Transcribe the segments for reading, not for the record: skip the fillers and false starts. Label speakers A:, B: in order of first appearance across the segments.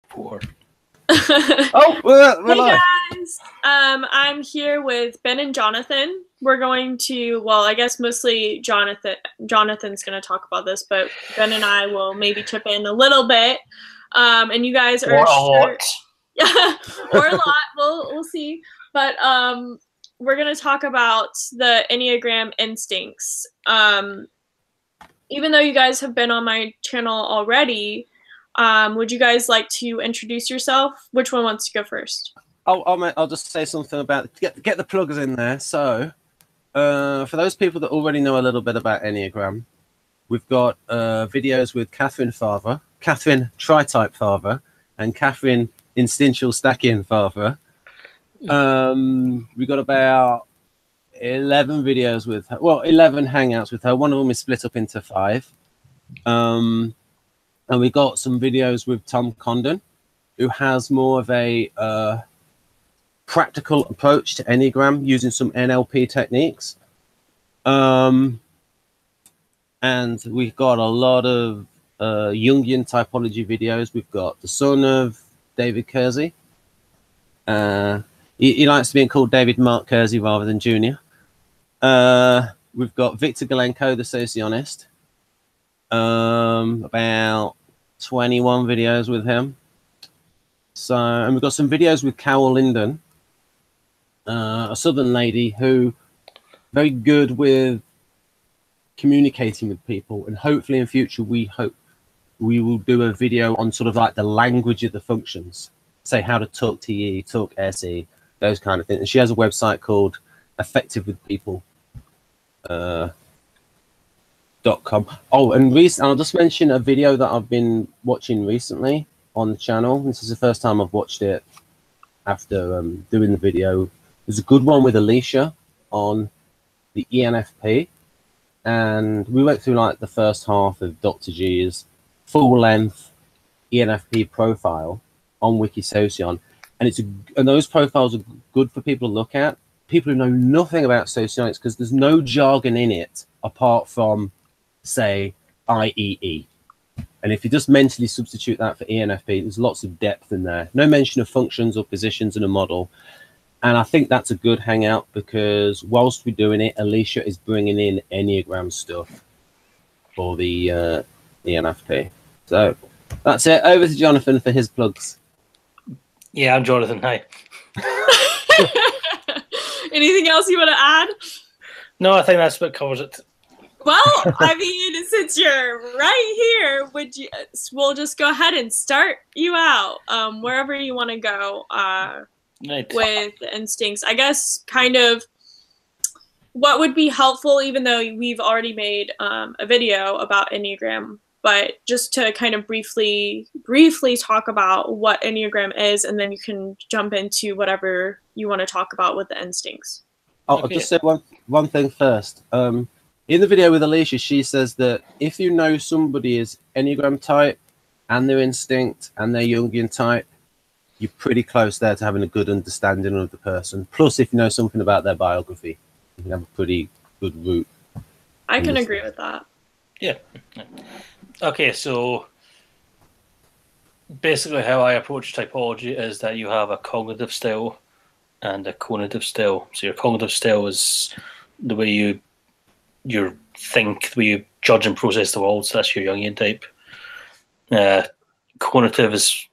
A: Poor.
B: Oh, we're
C: hey
B: live.
C: guys, I'm here with Ben and Jonathan. We're going to, well, I guess mostly Jonathan's going to talk about this, but Ben and I will maybe chip in a little bit. And you guys are
A: Or a lot.
C: Yeah, or a lot. We'll see. But we're going to talk about the Enneagram Instincts. Even though you guys have been on my channel already, would you guys like to introduce yourself? Which one wants to go first?
B: I'll just say something about get the plugs in there. So, for those people that already know a little bit about Enneagram, we've got videos with Catherine Tri-Type Father, and Catherine Instinctual Stacking Father. We've got about 11 videos with her. Well, 11 hangouts with her. One of them is split up into 5. And we got some videos with Tom Condon, who has more of a practical approach to Enneagram using some NLP techniques. And we've got a lot of Jungian typology videos. We've got the son of David Kersey. He likes to be called David Mark Kersey rather than Junior. We've got Victor Galenko, the Socionist. About 21 videos with him. So, and we've got some videos with Carol Linden, a Southern lady who very good with communicating with people, and hopefully in future we hope we will do a video on sort of like the language of the functions, say how to talk TE, talk SE, those kind of things. And she has a website called Effective with People. .com. Oh, and I'll just mention a video that I've been watching recently on the channel. This is the first time I've watched it after doing the video. There's a good one with Alicia on the INFp, and we went through like the first half of Dr. G's full-length INFp profile on Wikisocion, and those profiles are good for people to look at. People who know nothing about socionics, because there's no jargon in it apart from, say, IEE. And if you just mentally substitute that for ENFP, there's lots of depth in there. No mention of functions or positions in a model. And I think that's a good hangout, because whilst we're doing it, Alicia is bringing in Enneagram stuff for the ENFP. So that's it. Over to Jonathan for his plugs.
A: Yeah, I'm Jonathan. Hi.
C: Anything else you want to add?
A: No, I think that's what covers it.
C: Well, I mean, since you're right here, we'll just go ahead and start you out wherever you want to go
A: Right.
C: with instincts. I guess kind of what would be helpful, even though we've already made a video about Enneagram, but just to kind of briefly talk about what Enneagram is, and then you can jump into whatever you want to talk about with the instincts.
B: I'll just say one thing first. In the video with Alicia, she says that if you know somebody is Enneagram type and their instinct and their Jungian type, you're pretty close there to having a good understanding of the person. Plus, if you know something about their biography, you can have a pretty good route.
C: I can agree with that.
A: Yeah. Okay, so basically how I approach typology is that you have a cognitive style and a conative style. So your cognitive style is the way you think, the way you judge and process the world. So that's your Jungian type. Conative is,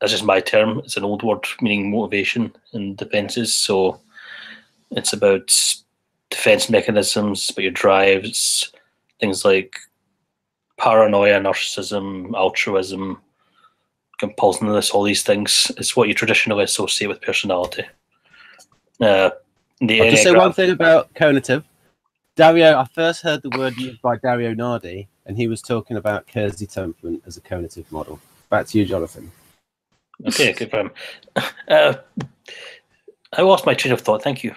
A: that's just my term. It's an old word meaning motivation and defenses. So it's about defense mechanisms, about your drives, things like paranoia, narcissism, altruism, compulsiveness, all these things. It's what you traditionally associate with personality.
B: I'll just say one thing about conative. Dario, I first heard the word used by Dario Nardi, and he was talking about Kersey temperament as a conative model. Back to you, Jonathan.
A: Okay, good for him. I lost my train of thought. Thank you.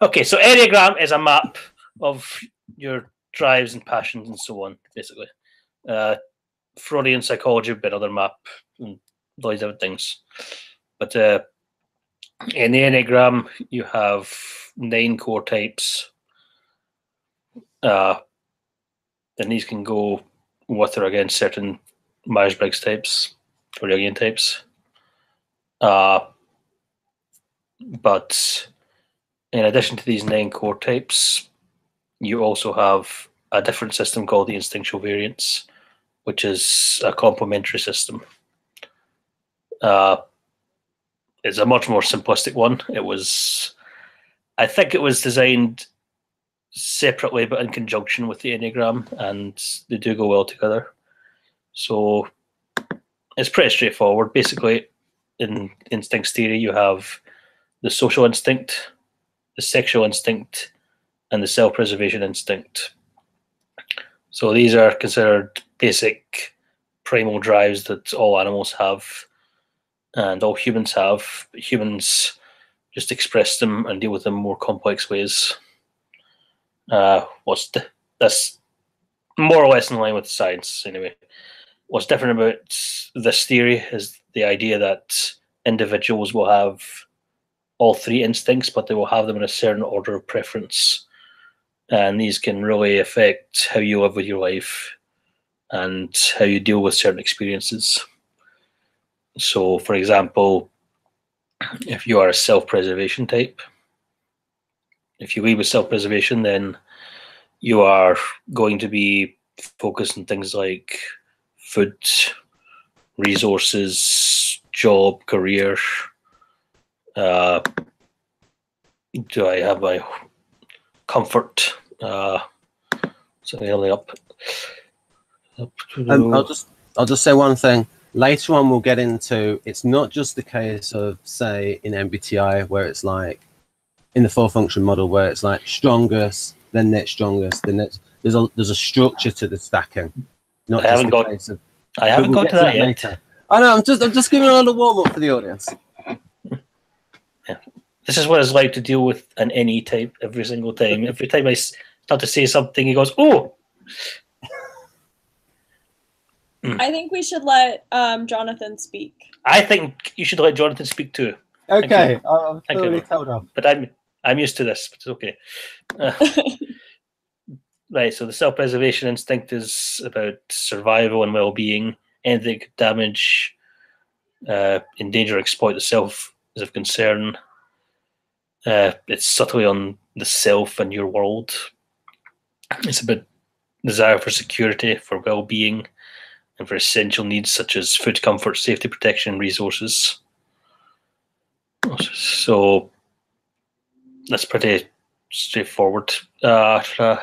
A: Okay, so Enneagram is a map of your drives and passions and so on, basically. Freudian psychology would be another map and all these other things. But in the Enneagram, you have 9 core types. And these can go with or against certain Myers-Briggs types or Jungian types. But in addition to these 9 core types, you also have a different system called the instinctual variants, which is a complementary system. It's a much more simplistic one. I think it was designed separately but in conjunction with the Enneagram, and they do go well together. So it's pretty straightforward. Basically, in instincts theory, you have the social instinct, the sexual instinct, and the self-preservation instinct. So these are considered basic primal drives that all animals have and all humans have. But humans just express them and deal with them in more complex ways. That's more or less in line with science anyway. What's different about this theory is the idea that individuals will have all 3 instincts, but they will have them in a certain order of preference. And these can really affect how you live with your life and how you deal with certain experiences. So, for example, if you are a self-preservation type, if you lead with self-preservation, then you are going to be focused on things like food, resources, job, career. Do I have my comfort? Something up.
B: I'll just say one thing. Later on, we'll get into, it's not just the case of, say, in MBTI, where it's like, in the 4-function model, where it's like strongest, then next strongest, then next. There's a structure to the stacking. Not
A: I
B: just
A: haven't
B: the
A: got.
B: case of,
A: I haven't got to that yet.
B: Later. I know. I'm just giving a little warm up for the audience.
A: Yeah. This is what it's like to deal with an NE type every single time. Every time I start to say something, he goes, "Oh."
C: I think we should let Jonathan speak.
A: I think you should let Jonathan speak too.
B: Okay, I'm totally told off.
A: But I'm used to this. But it's okay. Right. So the self-preservation instinct is about survival and well-being. Anything that could damage, endanger, or exploit the self is of concern. It's subtly on the self and your world. It's about desire for security, for well-being, and for essential needs such as food, comfort, safety, protection, and resources. So that's pretty straightforward. The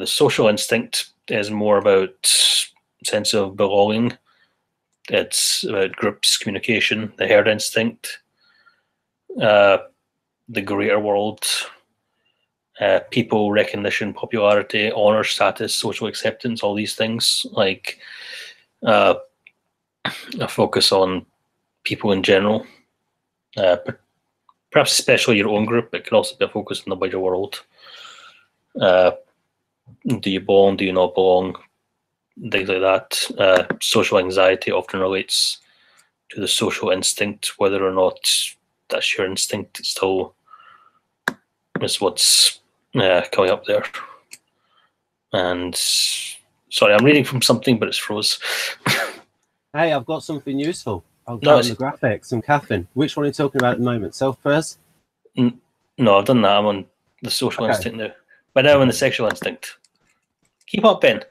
A: social instinct is more about sense of belonging. It's about groups, communication, the herd instinct, the greater world, people, recognition, popularity, honor, status, social acceptance, all these things, like a focus on people in general, but perhaps especially your own group. It can also be a focus on the wider world. Do you belong? Do you not belong? Things like that. Social anxiety often relates to the social instinct, whether or not that's your instinct. It still is what's coming up there. And sorry, I'm reading from something, but it's froze.
B: Hey, I've got something useful. I'll go on the graphics and Catherine. Which one are you talking about at the moment? Self-pres?
A: No, I've done that. I'm on the social instinct now. But now I'm on the sexual instinct. Keep up, Ben.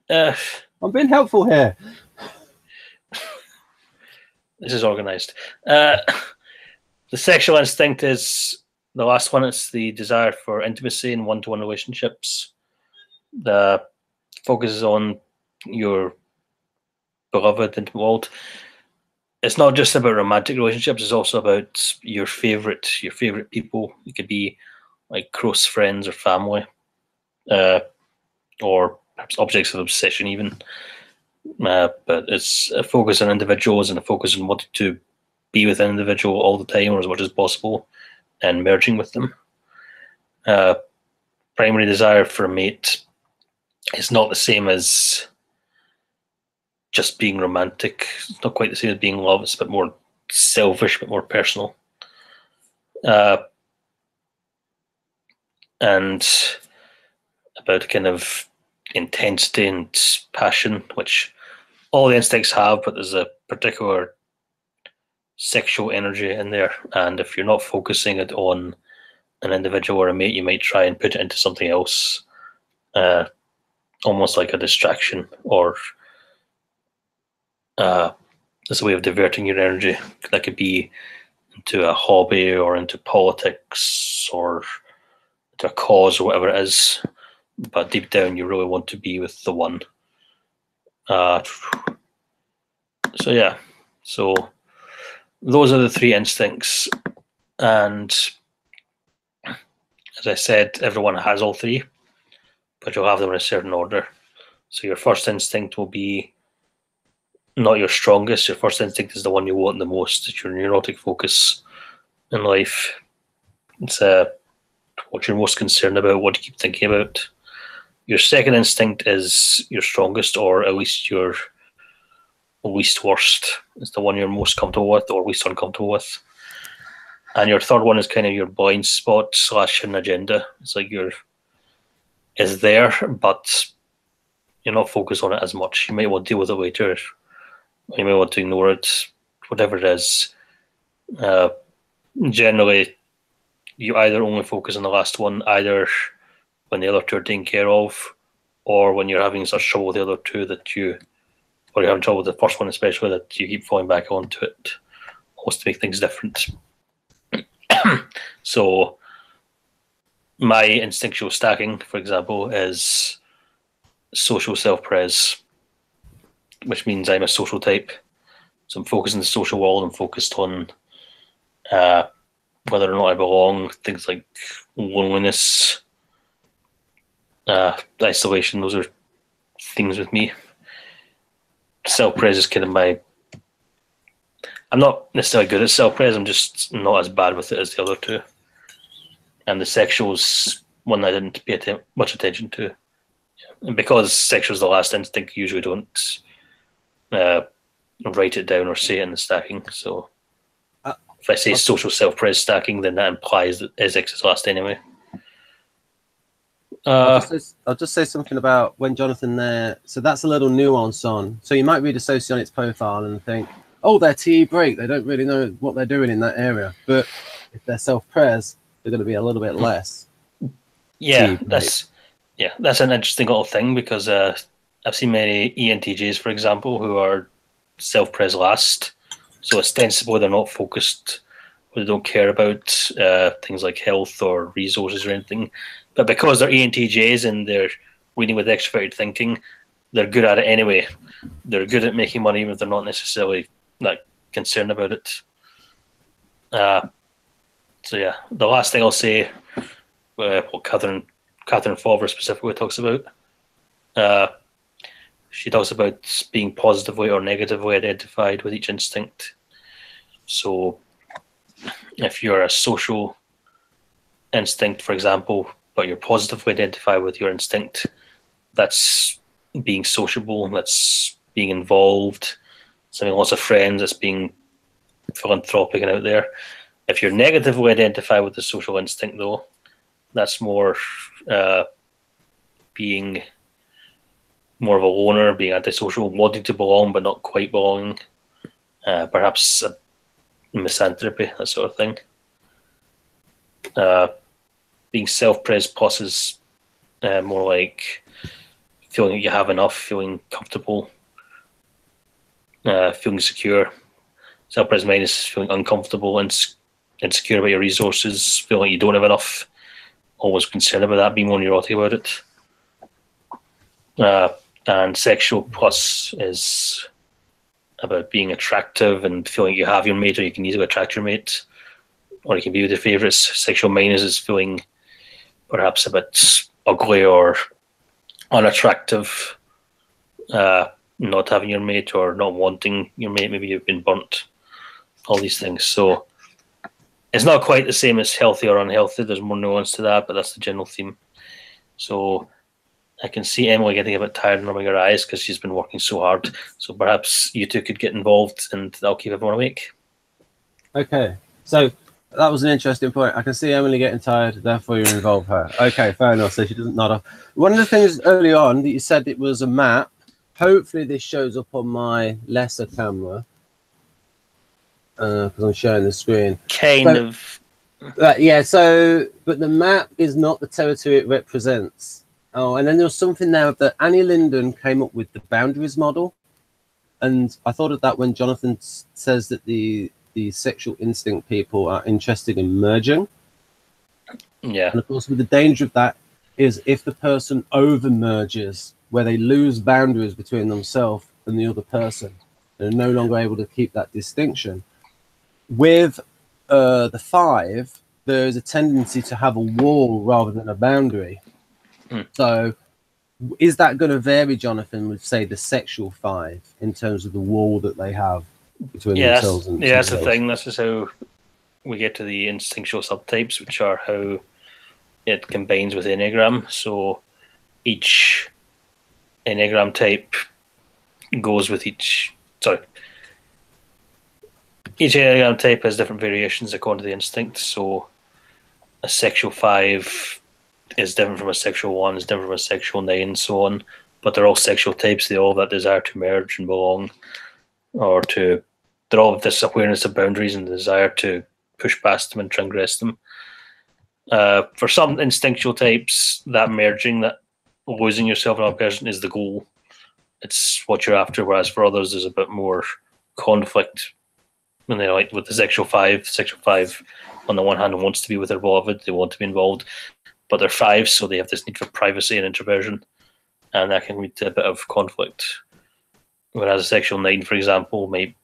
B: I'm being helpful here.
A: This is organized. The sexual instinct is the last one. It's the desire for intimacy in one-to-one relationships. The focuses on your beloved intimate world. It's not just about romantic relationships. It's also about your favorite people. It could be like close friends or family, or perhaps objects of obsession even. But it's a focus on individuals and a focus on wanting to be with an individual all the time or as much as possible and merging with them. Primary desire for a mate is not the same as just being romantic. It's not quite the same as being love. It's a bit more selfish, a bit more personal. And about kind of intensity and passion, which all the instincts have, but there's a particular sexual energy in there, and if you're not focusing it on an individual or a mate, you might try and put it into something else, almost like a distraction, or as a way of diverting your energy. That could be into a hobby or into politics or into a cause or whatever it is, but deep down you really want to be with the one. So yeah, so those are the 3 instincts, and as I said, everyone has all 3, but you'll have them in a certain order. So your first instinct will be not your strongest. Your first instinct is the one you want the most. It's your neurotic focus in life. It's what you're most concerned about, what you keep thinking about. Your second instinct is your strongest, or at least your least worst. It's the one you're most comfortable with or least uncomfortable with. And your third one is kind of your blind spot / hidden agenda. It's like it's there, but you're not focused on it as much. You might want to deal with it later. You may want to ignore it, whatever it is. Generally, you either only focus on the last one, either when the other 2 are taken care of, or when you're having such trouble with the other 2 or you're having trouble with the first one especially, that you keep falling back onto it, almost to make things different. So my instinctual stacking, for example, is social self-pres, which means I'm a social type. So I'm focused on the social world. I'm focused on whether or not I belong, things like loneliness, isolation. Those are things with me. Self-pres is kind of I'm not necessarily good at self-pres. I'm just not as bad with it as the other 2. And the sexual's one I didn't pay much attention to. And because sexual's the last instinct, you usually don't write it down or say it in the stacking. So if I say social self-pres stacking, then that implies that SX is last anyway.
B: I'll just say something about when Jonathan there. So that's a little nuance on. So you might read a Socionics profile and think, oh, they're TE break. They don't really know what they're doing in that area. But if they're self-pres, they're going to be a little bit less.
A: Yeah, that's an interesting little thing, because I've seen many ENTJs, for example, who are self-pres last. So ostensibly they're not focused, or they don't care about things like health or resources or anything. But because they're ENTJs and they're reading with extroverted thinking, they're good at it anyway. They're good at making money even if they're not necessarily concerned about it. So yeah, the last thing I'll say, what Catherine Fawver specifically talks about, she talks about being positively or negatively identified with each instinct. So if you're a social instinct, for example, but you're positively identified with your instinct, that's being sociable, that's being involved, it's having lots of friends, that's being philanthropic and out there. If you're negatively identified with the social instinct, though, that's more being more of a loner, being antisocial, wanting to belong but not quite belonging, perhaps misanthropy, that sort of thing. Being self-pres plus is more like feeling that you have enough, feeling comfortable, feeling secure. Self-pres minus is feeling uncomfortable and insecure about your resources, feeling like you don't have enough, always concerned about that, being more neurotic about it. And sexual plus is about being attractive and feeling you have your mate, or you can easily attract your mate, or you can be with your favorites. Sexual minus is feeling perhaps a bit ugly or unattractive, not having your mate or not wanting your mate. Maybe you've been burnt. All these things. So it's not quite the same as healthy or unhealthy. There's more nuance to that, but that's the general theme. So I can see Emily getting a bit tired and rubbing her eyes because she's been working so hard. So perhaps you two could get involved and that'll keep everyone awake.
B: Okay. So that was an interesting point. I can see Emily getting tired, therefore you involve her. Okay, fair enough. So she doesn't nod off. One of the things early on that you said it was a map hopefully this shows up on my lesser camera because I'm showing the screen.
A: Kind of.
B: Yeah, so, but the map is not the territory it represents. Oh, and then there was something there that Annie Linden came up with the boundaries model. And I thought of that when Jonathan says that the sexual instinct people are interested in merging.
A: Yeah.
B: And of course, with the danger of that is if the person over merges, where they lose boundaries between themselves and the other person, they're no longer able to keep that distinction. With the 5, there is a tendency to have a wall rather than a boundary. So is that going to vary, Jonathan, with, say, the sexual 5 in terms of the wall that they have between themselves and
A: that's the thing. This is how we get to the instinctual subtypes, which are how it combines with Enneagram. So each Enneagram type goes with each... Sorry. Each Enneagram type has different variations according to the instinct. So a sexual 5 is different from a sexual 1, is different from a sexual 9, and so on. But they're all sexual types. They all have that desire to merge and belong, or to... They're all have this awareness of boundaries and the desire to push past them and transgress them. For some instinctual types, that merging, that losing yourself in another person is the goal. It's what you're after, whereas for others, there's a bit more conflict. And they like with the sexual 5, on the one hand wants to be with their beloved, they want to be involved, but they're 5, so they have this need for privacy and introversion, and that can lead to a bit of conflict. Whereas a sexual 9, for example, might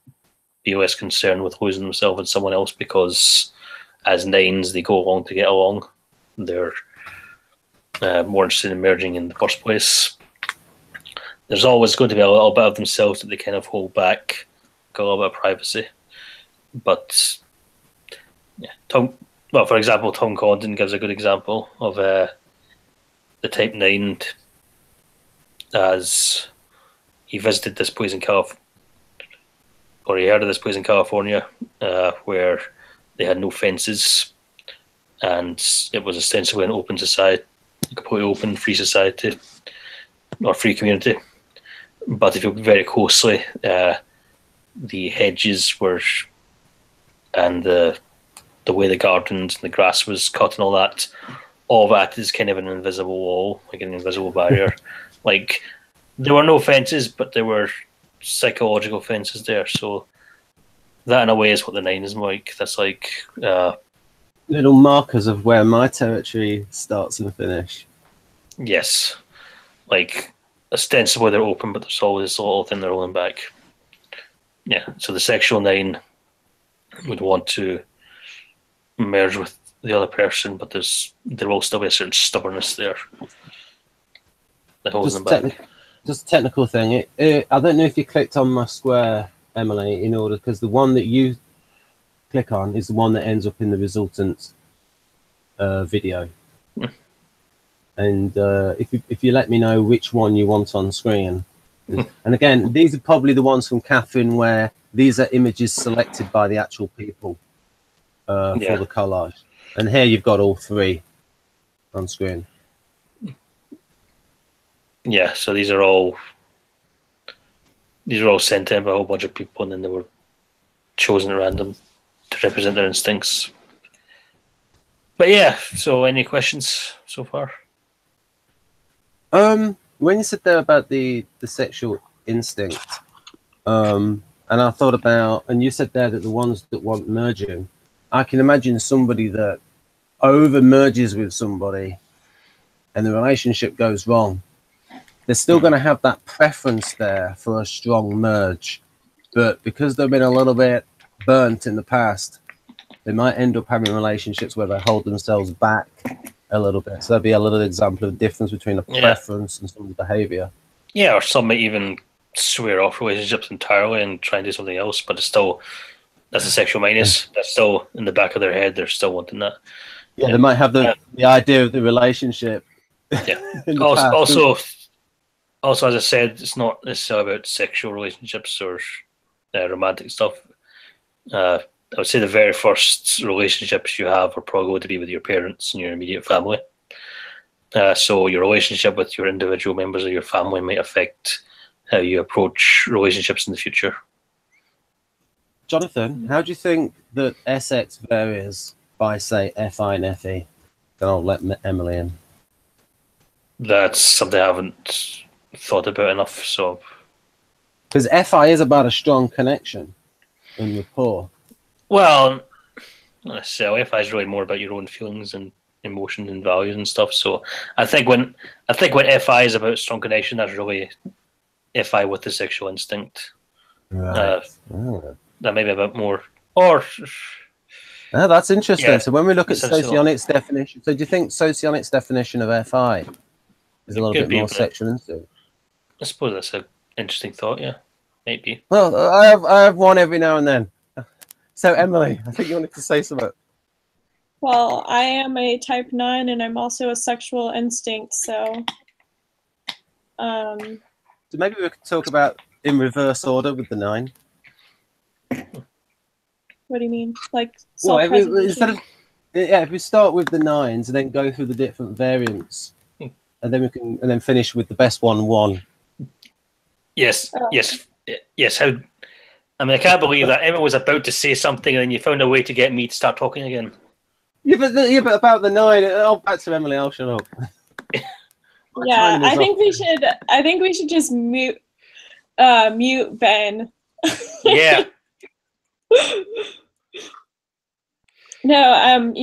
A: be less concerned with losing themselves and someone else, because as 9s, they go along to get along. They're more interested in merging in the first place. There's always going to be a little bit of themselves that they kind of hold back, got a little bit of privacy. But yeah, for example, Tom Condon gives a good example of the Type 9 as he visited this place in California, or he heard of this place in California where they had no fences, and it was essentially an open society, completely open, free society, or free community. But if you look very closely, the hedges were, and the way the gardens and the grass was cut and all that is kind of an invisible wall, like an invisible barrier. Like, there were no fences, but there were psychological fences there. So that, in a way, is what the 9 is like. That's like
B: little markers of where my territory starts and finish.
A: Yes, like ostensibly they're open, but there's always a little thing they're holding back. Yeah, so the sexual 9 would want to merge with the other person, but there will still be a certain stubbornness there that holds them back.
B: Just a technical thing. I don't know if you clicked on my square, Emily, in order, because the one that you click on is the one that ends up in the resultant video. And if you let me know which one you want on screen. And again, these are probably the ones from Catherine where these are images selected by the actual people for the collage. And here you've got all 3 on screen.
A: Yeah, so these are all sent in by a whole bunch of people, and then they were chosen at random to represent their instincts. But yeah, so any questions so far?
B: When you said there about the sexual instinct, and I thought about, and you said there that the ones that want merging, I can imagine somebody that over merges with somebody and the relationship goes wrong. They're still going to have that preference there for a strong merge, but because they've been a little bit burnt in the past, they might end up having relationships where they hold themselves back a little bit. So that'd be a little example of the difference between a preference and someone's behavior. Yeah,
A: or some might even swear off relationships entirely and try and do something else, but it's still, that's a sexual minus. That's still in the back of their head. They're still wanting that.
B: Yeah, they might have the idea of the relationship.
A: Yeah. Also, as I said, it's not necessarily about sexual relationships or romantic stuff. I would say the very first relationships you have are probably going to be with your parents and your immediate family. So your relationship with your individual members of your family might affect how you approach relationships in the future.
B: Jonathan, how do you think that SX varies by, say, FI and FE? Then I'll let Emily in.
A: That's something I haven't thought about enough. So,
B: because FI is about a strong connection and rapport.
A: Well, so FI is really more about your own feelings and emotions and values and stuff. So I think when FI is about strong connection, that's really FI with the sexual instinct.
B: Right.
A: That may be a bit more. Or
B: that's interesting.
A: Yeah,
B: so when we look at Socionics definition, so do you think Socionics definition of FI is a little bit more sexual instinct?
A: I suppose that's an interesting thought. Yeah, maybe.
B: Well, I have one every now and then. So Emily, I think you wanted to say something.
C: Well, I am a type 9 and I'm also a sexual instinct, so
B: so maybe we could talk about in reverse order with the 9.
C: What do you mean? Like
B: instead of if we start with the 9s and then go through the different variants, and then we can finish with the best one.
A: Yes. How? I mean, I can't believe that Emma was about to say something and then you found a way to get me to start talking again.
B: Yeah, but about the 9. Oh, back to Emily. I'll shut up.
C: Yeah, I think we should just mute Ben.
A: Yeah.
C: No,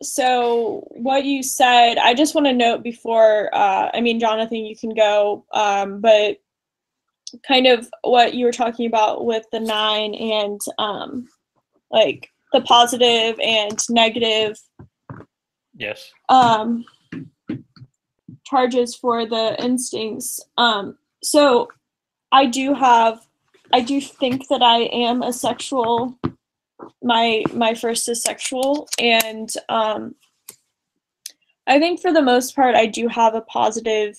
C: so what you said, I just want to note before, Jonathan, you can go, but kind of what you were talking about with the 9 and, like the positive and negative.
A: Yes.
C: Charges for the instincts. So I do think that I am a sexual. My first is sexual, and I think for the most part I do have a positive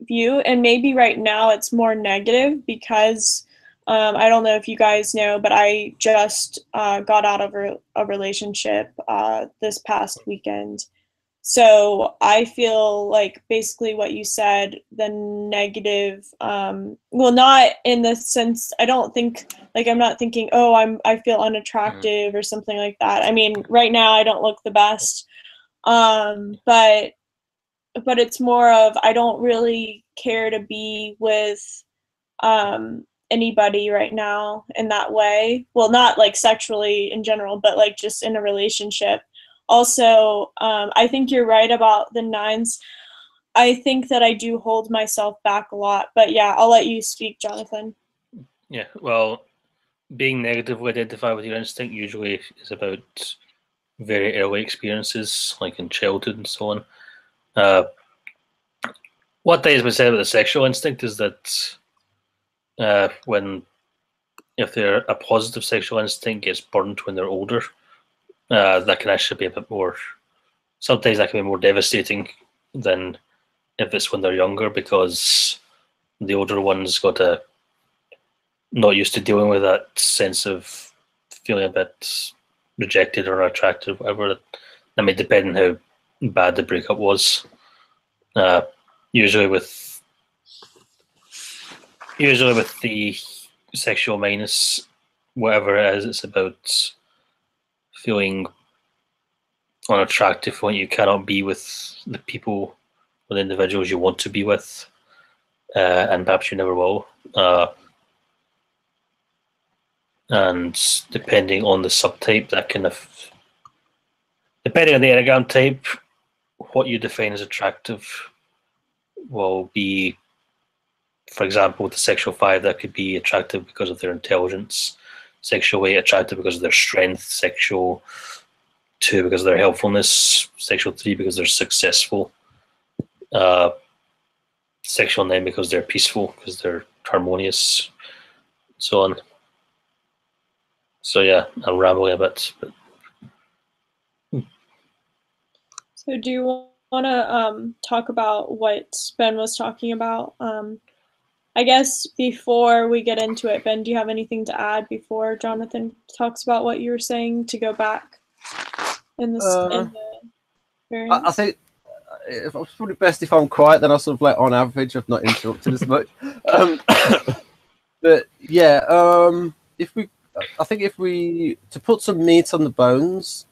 C: view, and maybe right now it's more negative because I don't know if you guys know, but I just got out of a relationship this past weekend. So I feel like basically what you said, the negative, well, not in the sense, I don't think, like, I'm not thinking, oh, I feel unattractive or something like that. I mean, right now I don't look the best, but it's more of, I don't really care to be with anybody right now in that way. Well, not like sexually in general, but like just in a relationship. Also, I think you're right about the 9s. I think that I do hold myself back a lot, but yeah, I'll let you speak, Jonathan.
A: Yeah, well, being negatively identified with your instinct usually is about very early experiences, like in childhood and so on. What has been said about the sexual instinct is that if they're a positive sexual instinct gets burned when they're older, that can actually be a bit more. Sometimes that can be more devastating than if it's when they're younger, because the older ones not used to dealing with that sense of feeling a bit rejected or unattractive, whatever. I mean, depending how bad the breakup was. Usually with the sexual minus, whatever it is, it's about feeling unattractive when you cannot be with the people or the individuals you want to be with, and perhaps you never will. And depending on the subtype, that kind of, depending on the Enneagram type, what you define as attractive will be, for example, with the sexual 5, that could be attractive because of their intelligence, sexual 8 attractive because of their strength, sexual 2 because of their helpfulness, sexual 3 because they're successful, sexual 9 because they're peaceful, because they're harmonious, so on. So yeah, I'm rambling a bit. But...
C: So do you want to talk about what Ben was talking about? I guess before we get into it, Ben, do you have anything to add before Jonathan talks about what you were saying, to go back in this? I think
B: it's probably best if I'm quiet. Then I'll sort of like on average, I've not interrupted as much. But yeah, I think if we to put some meat on the bones,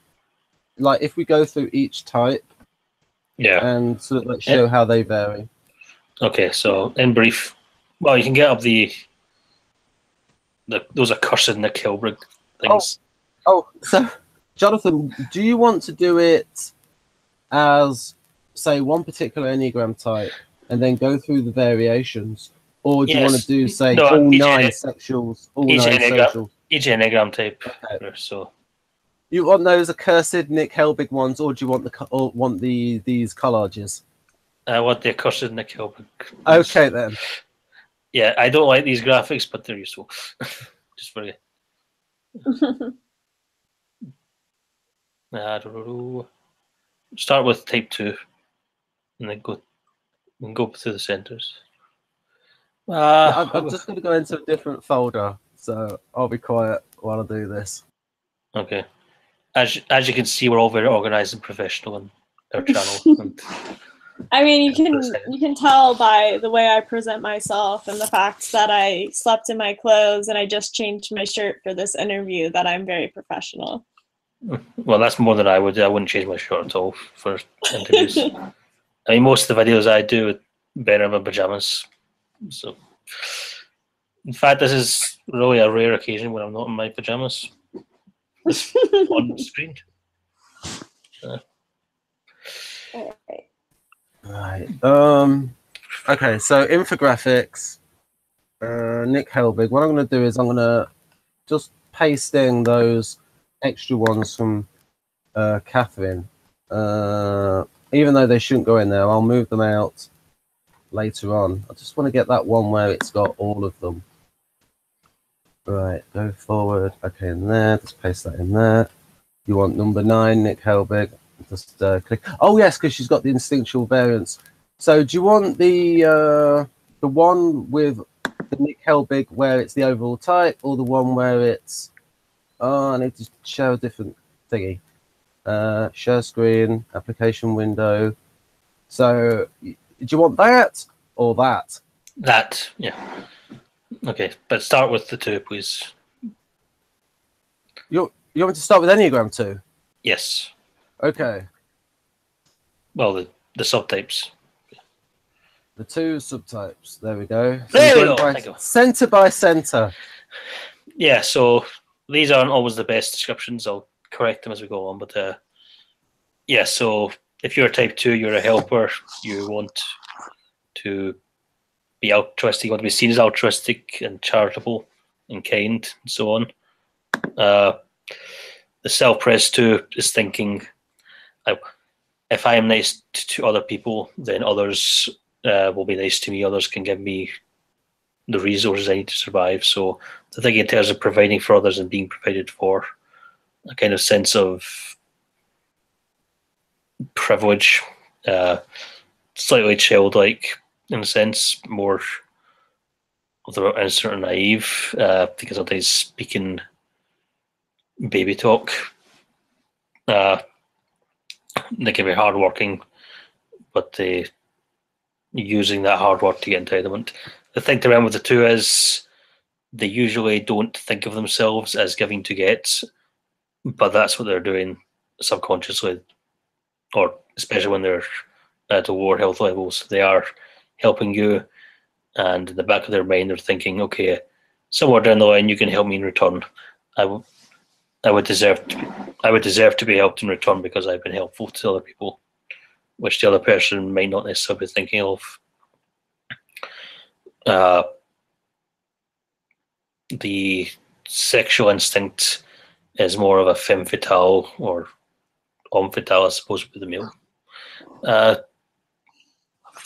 B: like if we go through each type, and sort of like show how they vary.
A: Okay, so in brief, well, you can get up those accursed Nick Hilbrig things.
B: Oh, so Jonathan, do you want to do it as, say, one particular Enneagram type and then go through the variations? Or do you want to do, say, all nine sexuals, all nine socials?
A: Each Enneagram type.
B: Okay.
A: So
B: you want those accursed Nick Helbig ones, or do you want these collages?
A: I want the accursed Nick Hilbrig.
B: Okay, then.
A: Yeah, I don't like these graphics, but they're useful. Just for you. I don't know. Start with type 2, and then go through the centers.
B: I'm just going to go into a different folder, so I'll be quiet while I do this.
A: Okay. As you can see, we're all very organized and professional in our channel.
C: I mean, you can tell by the way I present myself and the fact that I slept in my clothes and I just changed my shirt for this interview that I'm very professional.
A: Well, that's more than I would. I wouldn't change my shirt at all for interviews. I mean, most of the videos I do better in my pajamas. So, in fact, this is really a rare occasion when I'm not in my pajamas. On screen.
B: Right. Okay, so infographics. Nick Helbig. What I'm going to do is I'm going to just paste in those extra ones from Catherine. Even though they shouldn't go in there, I'll move them out later on. I just want to get that one where it's got all of them. Right, go forward. Okay, in there. Just paste that in there. You want number 9, Nick Helbig. Just click. Oh yes, because she's got the instinctual variance. So do you want the one with the Nick Helbig where it's the overall type, or the one where it's I need to show a different thingy. Share screen, application window. So do you want that or that?
A: That, yeah. Okay, but start with the 2, please.
B: You want me to start with Enneagram 2?
A: Yes.
B: Okay.
A: Well, the subtypes.
B: The 2 subtypes. There we go. So
A: there we go.
B: Center by center.
A: Yeah, so these aren't always the best descriptions. I'll correct them as we go on. But yeah, so if you're a type 2, you're a helper. You want to be altruistic. You want to be seen as altruistic and charitable and kind and so on. The self-pres 2 is thinking, if I am nice to other people, then others will be nice to me. Others can give me the resources I need to survive. So the thing in terms of providing for others and being provided for, a kind of sense of privilege, slightly childlike in a sense, more of the innocent and naive, because sometimes speaking baby talk. They can be hardworking, but they using that hard work to get entitlement. The thing to remember with the 2 is they usually don't think of themselves as giving to get, but that's what they're doing subconsciously, or especially when they're at lower health levels. They are helping you, and in the back of their mind they're thinking, okay, somewhere down the line you can help me in return. I would deserve to be helped in return because I've been helpful to other people, which the other person might not necessarily be thinking of. The sexual instinct is more of a femme fatale or homme fatale, I suppose, with the male.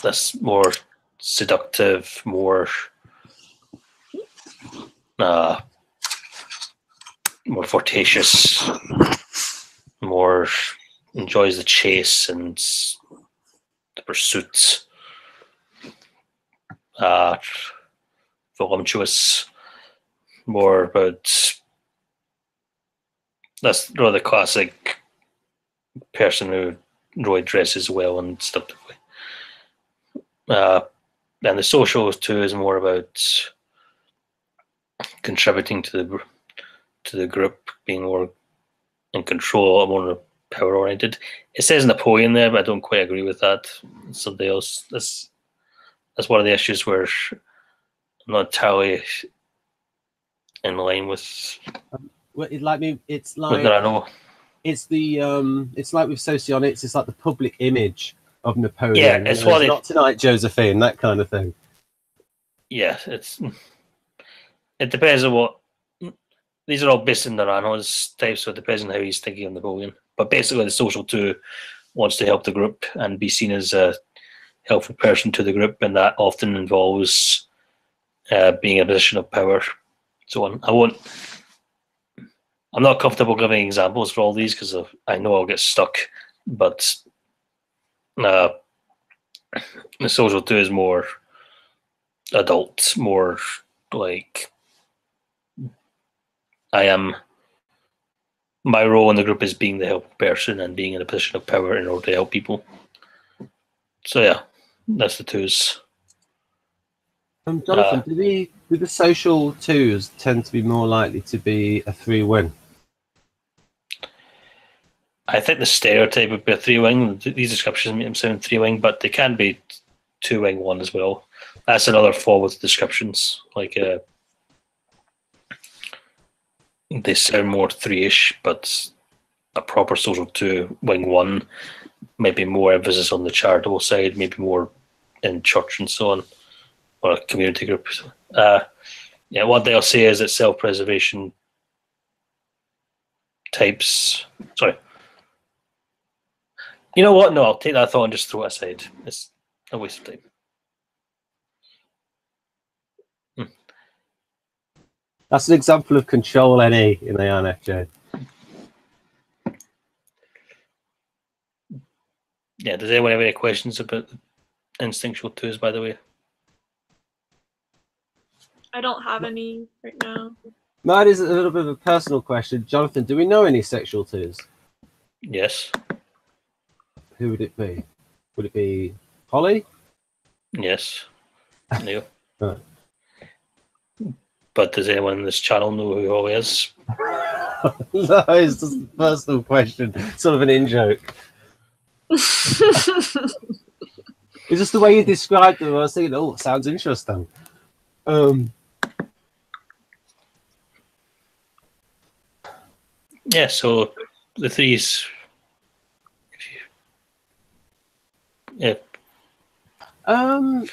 A: That's more seductive, more flirtatious, more enjoys the chase and the pursuit. Voluptuous, more about, that's really the classic person who Roy dresses well and stuff that way. And the social too is more about contributing to the group, being more in control, more power oriented. It says Napoleon there, but I don't quite agree with that. Something else. That's one of the issues where I'm not entirely in line with.
B: Well, it's like
A: that I know.
B: It's like with Socionics. It's like the public image of Napoleon.
A: Yeah, it's what
B: not tonight, Josephine. That kind of thing.
A: Yeah, it depends on what. These are all based in Narano's type, so it depends on how he's thinking of Napoleon. But basically, the social two wants to help the group and be seen as a helpful person to the group, and that often involves being in a position of power. So on. I'm not comfortable giving examples for all these because I know I'll get stuck. But the social two is more adult, more like my role in the group is being the helpful person and being in a position of power in order to help people. So yeah, that's the twos.
B: Jonathan, do the social twos tend to be more likely to be a 3-wing?
A: I think the stereotype would be a 3-wing. These descriptions make them sound 3-wing, but they can be 2-wing one as well. That's another flaw with descriptions. Like they sound more 3-ish, but a proper social 2-wing one, maybe more emphasis on the charitable side, maybe more in church and so on, or a community group. Yeah, one thing I'll say is that self-preservation types. Sorry. You know what? No, I'll take that thought and just throw it aside. It's a waste of time.
B: That's an example of control NE in the INFJ.
A: Yeah, does anyone have any questions about instinctual twos, by the way?
C: I don't have any right now.
B: Mine is a little bit of a personal question. Jonathan, do we know any sexual twos?
A: Yes.
B: Who would it be? Would it be Holly?
A: Yes. Neil.
B: Right.
A: But does anyone in this channel know who Holly is?
B: No, it's just a personal question. Sort of an in-joke. It's just the way you described them. I was thinking, oh, it sounds interesting.
A: Yeah, so the threes. Yeah.
B: One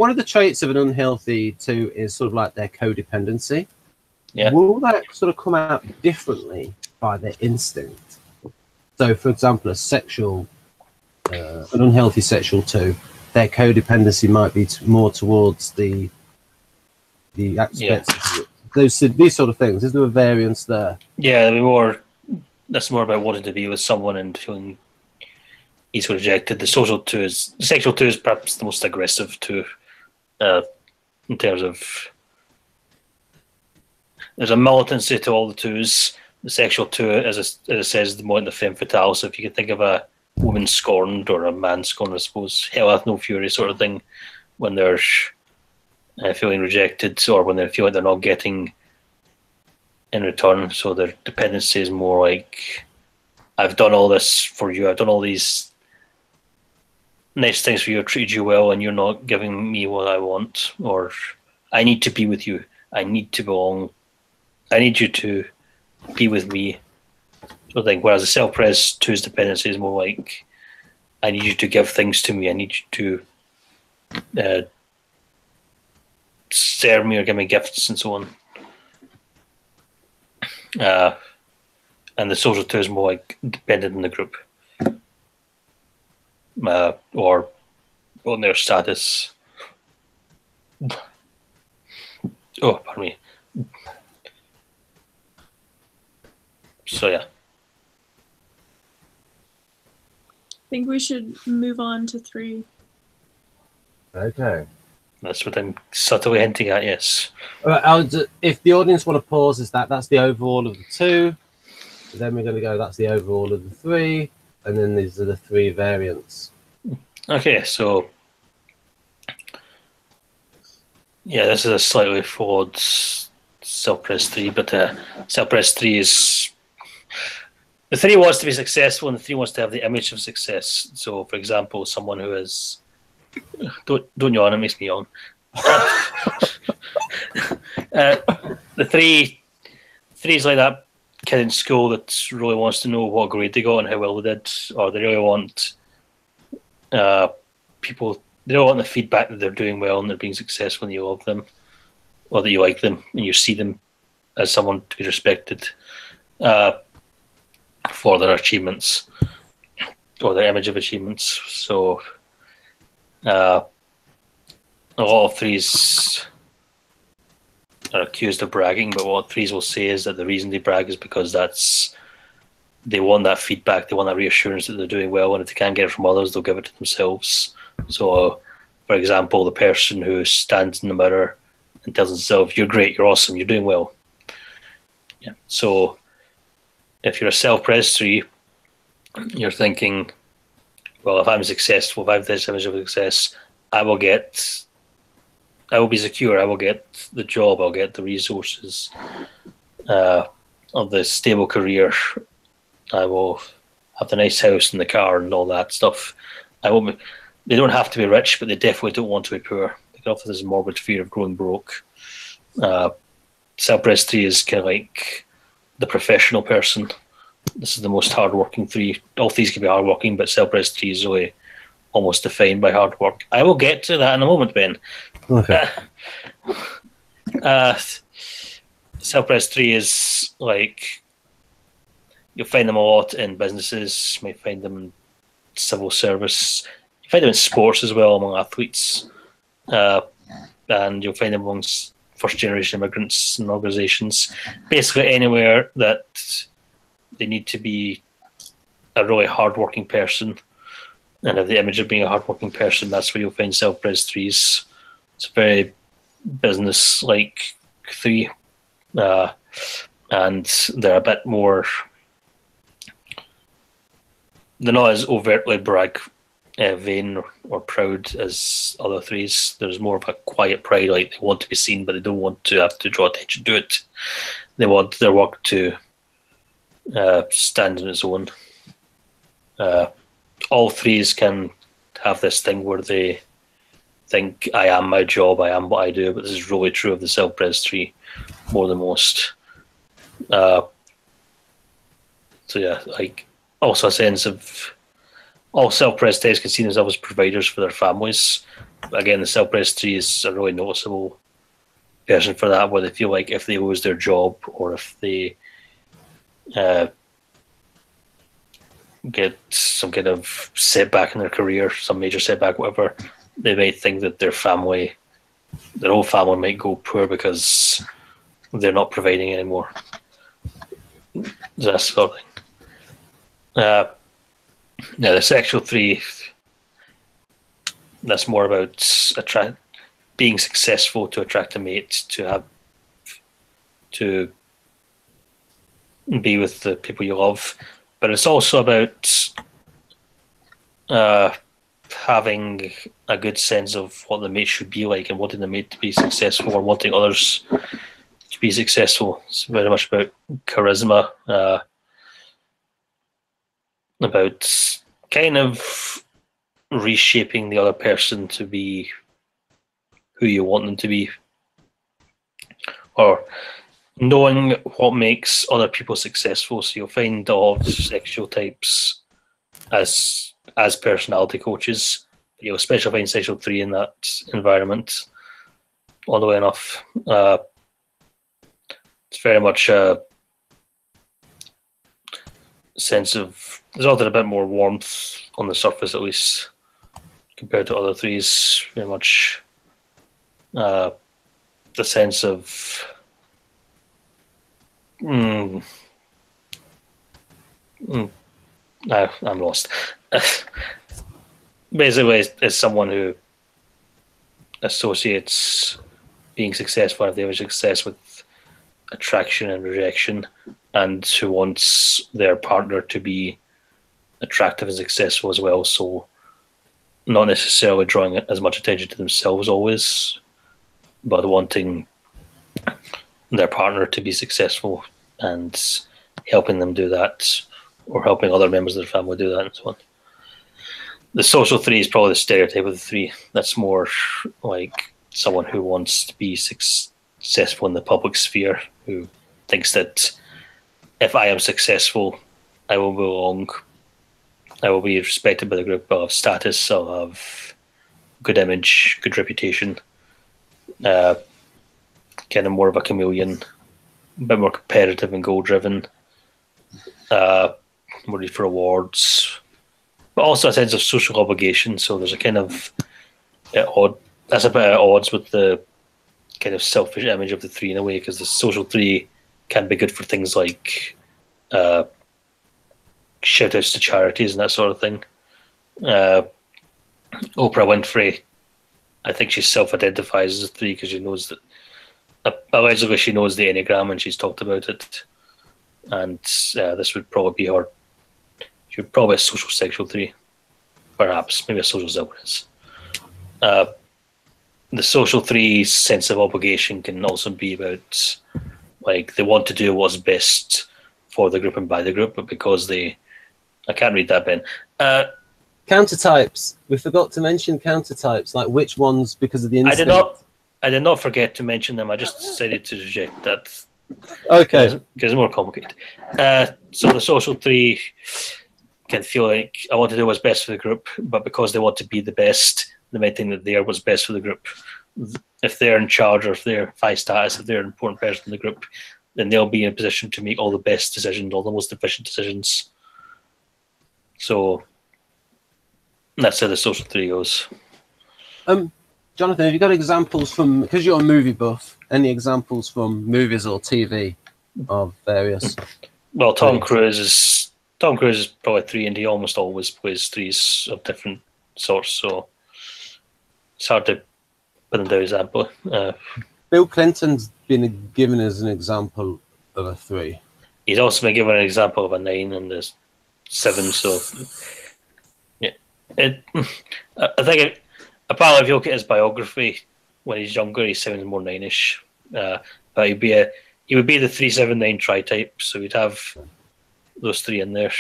B: of the traits of an unhealthy two is sort of like their codependency.
A: Yeah.
B: Will that sort of come out differently by their instinct? So, for example, an unhealthy sexual two, their codependency might be more towards the aspects of these sort of things. Is there a variance there?
A: Yeah, that's more about wanting to be with someone and feeling he's rejected. The sexual two is perhaps the most aggressive two, in terms of there's a militancy to all the twos. The sexual two, as it says, the more the femme fatale. So if you can think of a woman scorned or a man scorned, I suppose, hell hath no fury sort of thing, when they're feeling rejected or when they feel like they're not getting in return. So their dependency is more like, I've done all this for you, I've done all these nice things for you, I've treated you well, and you're not giving me what I want, or I need to be with you, I need to belong, I need you to be with me, sort of thing. Whereas the self-pres two's dependency is more like, I need you to give things to me, I need you to serve me or give me gifts and so on. And the social two is more like dependent on the group, or on their status. Oh, pardon me. So yeah.
C: I think we should move on to 3.
B: Okay.
A: That's what I'm subtly hinting at, yes.
B: If the audience want to pause, that's the overall of the 2. Then we're going to go, that's the overall of the 3, and then these are the 3 variants.
A: Okay, so yeah, this is a slightly flawed self-press 3, but self-press 3 is, the 3 wants to be successful and the 3 wants to have the image of success. So, for example, someone who is, don't yawn, it makes me yawn. The 3 is like that kid in school that really wants to know what grade they got and how well they did, or they really want people, they don't want the feedback that they're doing well and they're being successful and you love them, or that you like them and you see them as someone to be respected for their achievements or their image of achievements. So a lot of 3s are accused of bragging, but what 3s will say is that the reason they brag is because they want that feedback, they want that reassurance that they're doing well, and if they can't get it from others, they'll give it to themselves. So, for example, the person who stands in the mirror and tells themselves, "You're great, you're awesome, you're doing well." Yeah. So, if you're a self-press 3, you're thinking, well, if I'm successful, if I have this image of success, I will be secure, I will get the job, I'll get the resources of the stable career, I will have the nice house and the car and all that stuff. They don't have to be rich, but they definitely don't want to be poor. They can offer this morbid fear of growing broke. Self-press 3 is kind of like the professional person. This is the most hardworking 3. All 3s can be hardworking, but self-press 3 is really almost defined by hard work. I will get to that in a moment, Ben.
B: Okay.
A: Self-press 3 is like, you'll find them a lot in businesses, you might find them in civil service, you find them in sports as well among athletes, and you'll find them amongst first-generation immigrants and organizations. Basically anywhere that they need to be a really hardworking person and have the image of being a hardworking person, that's where you'll find self-press 3s. It's a very business-like 3, and they're a bit more, they're not as overtly vain or proud as other 3s. There's more of a quiet pride, like they want to be seen, but they don't want to have to draw attention to it. They want their work to stand on its own. All 3s can have this thing where they think, I am my job, I am what I do, but this is really true of the self-press 3 more than most. So yeah, like, also a sense of, all self-press 3s can see themselves as providers for their families. But again, the self-press 3 is a really noticeable person for that, where they feel like if they lose their job or if they get some kind of setback in their career, some major setback, whatever, they might think that their whole family might go poor because they're not providing anymore. That sort of thing. Yeah, the sexual 3, that's more about being successful to attract a mate, to be with the people you love, but it's also about having a good sense of what the mate should be like and wanting the mate to be successful or wanting others to be successful. It's very much about charisma, about kind of reshaping the other person to be who you want them to be, or knowing what makes other people successful. So you'll find a lot of sexual types as personality coaches. You'll especially find sexual 3 in that environment, oddly enough. It's very much a sense of, there's often a bit more warmth on the surface, at least, compared to other 3s. Very much the sense of I'm lost. Basically, as someone who associates being successful, have the image of success with attraction and rejection, and who wants their partner to be attractive and successful as well. So not necessarily drawing as much attention to themselves always, but wanting their partner to be successful and helping them do that, or helping other members of their family do that, and so on. The social 3 is probably the stereotype of the 3. That's more like someone who wants to be successful in the public sphere, who thinks that if I am successful, I will belong, I will be respected by the group, I'll have status, I'll have good image, good reputation, kind of more of a chameleon, a bit more competitive and goal-driven, more need for awards, but also a sense of social obligation. So there's a kind of that's a bit at odds with the kind of selfish image of the 3 in a way, because the social 3 can be good for things like shout outs to charities and that sort of thing. Oprah Winfrey, I think she self-identifies as a 3 because she knows that, allegedly she knows the Enneagram and she's talked about it, and this would probably be her. She would probably a social sexual 3, perhaps, maybe a social zealous. The social 3's sense of obligation can also be about, like, they want to do what's best for the group and by the group, but because they, I can't read that, Ben.
B: Countertypes. We forgot to mention countertypes, like which ones because of the instinct.
A: I did not forget to mention them. I just decided to reject that.
B: Okay.
A: Because it's more complicated. So the social 3 can feel like I want to do what's best for the group, but because they want to be the best, they might think that they are what's best for the group. If they're in charge, or if they're high status, if they're an important person in the group, then they'll be in a position to make all the best decisions, all the most efficient decisions. So that's how the social 3 goes.
B: Jonathan, have you got examples from, because you're a movie buff, any examples from movies or TV of various?
A: Well, Tom Cruise is probably 3, and he almost always plays 3s of different sorts, so it's hard to put them down example.
B: Bill Clinton's been given as an example of a 3.
A: He's also been given an example of a 9 and a 7, so yeah. I think apparently if you look at his biography, when he's younger, he sounds more 9ish. But he would be the 379 tri-type, so he'd have those 3 in there.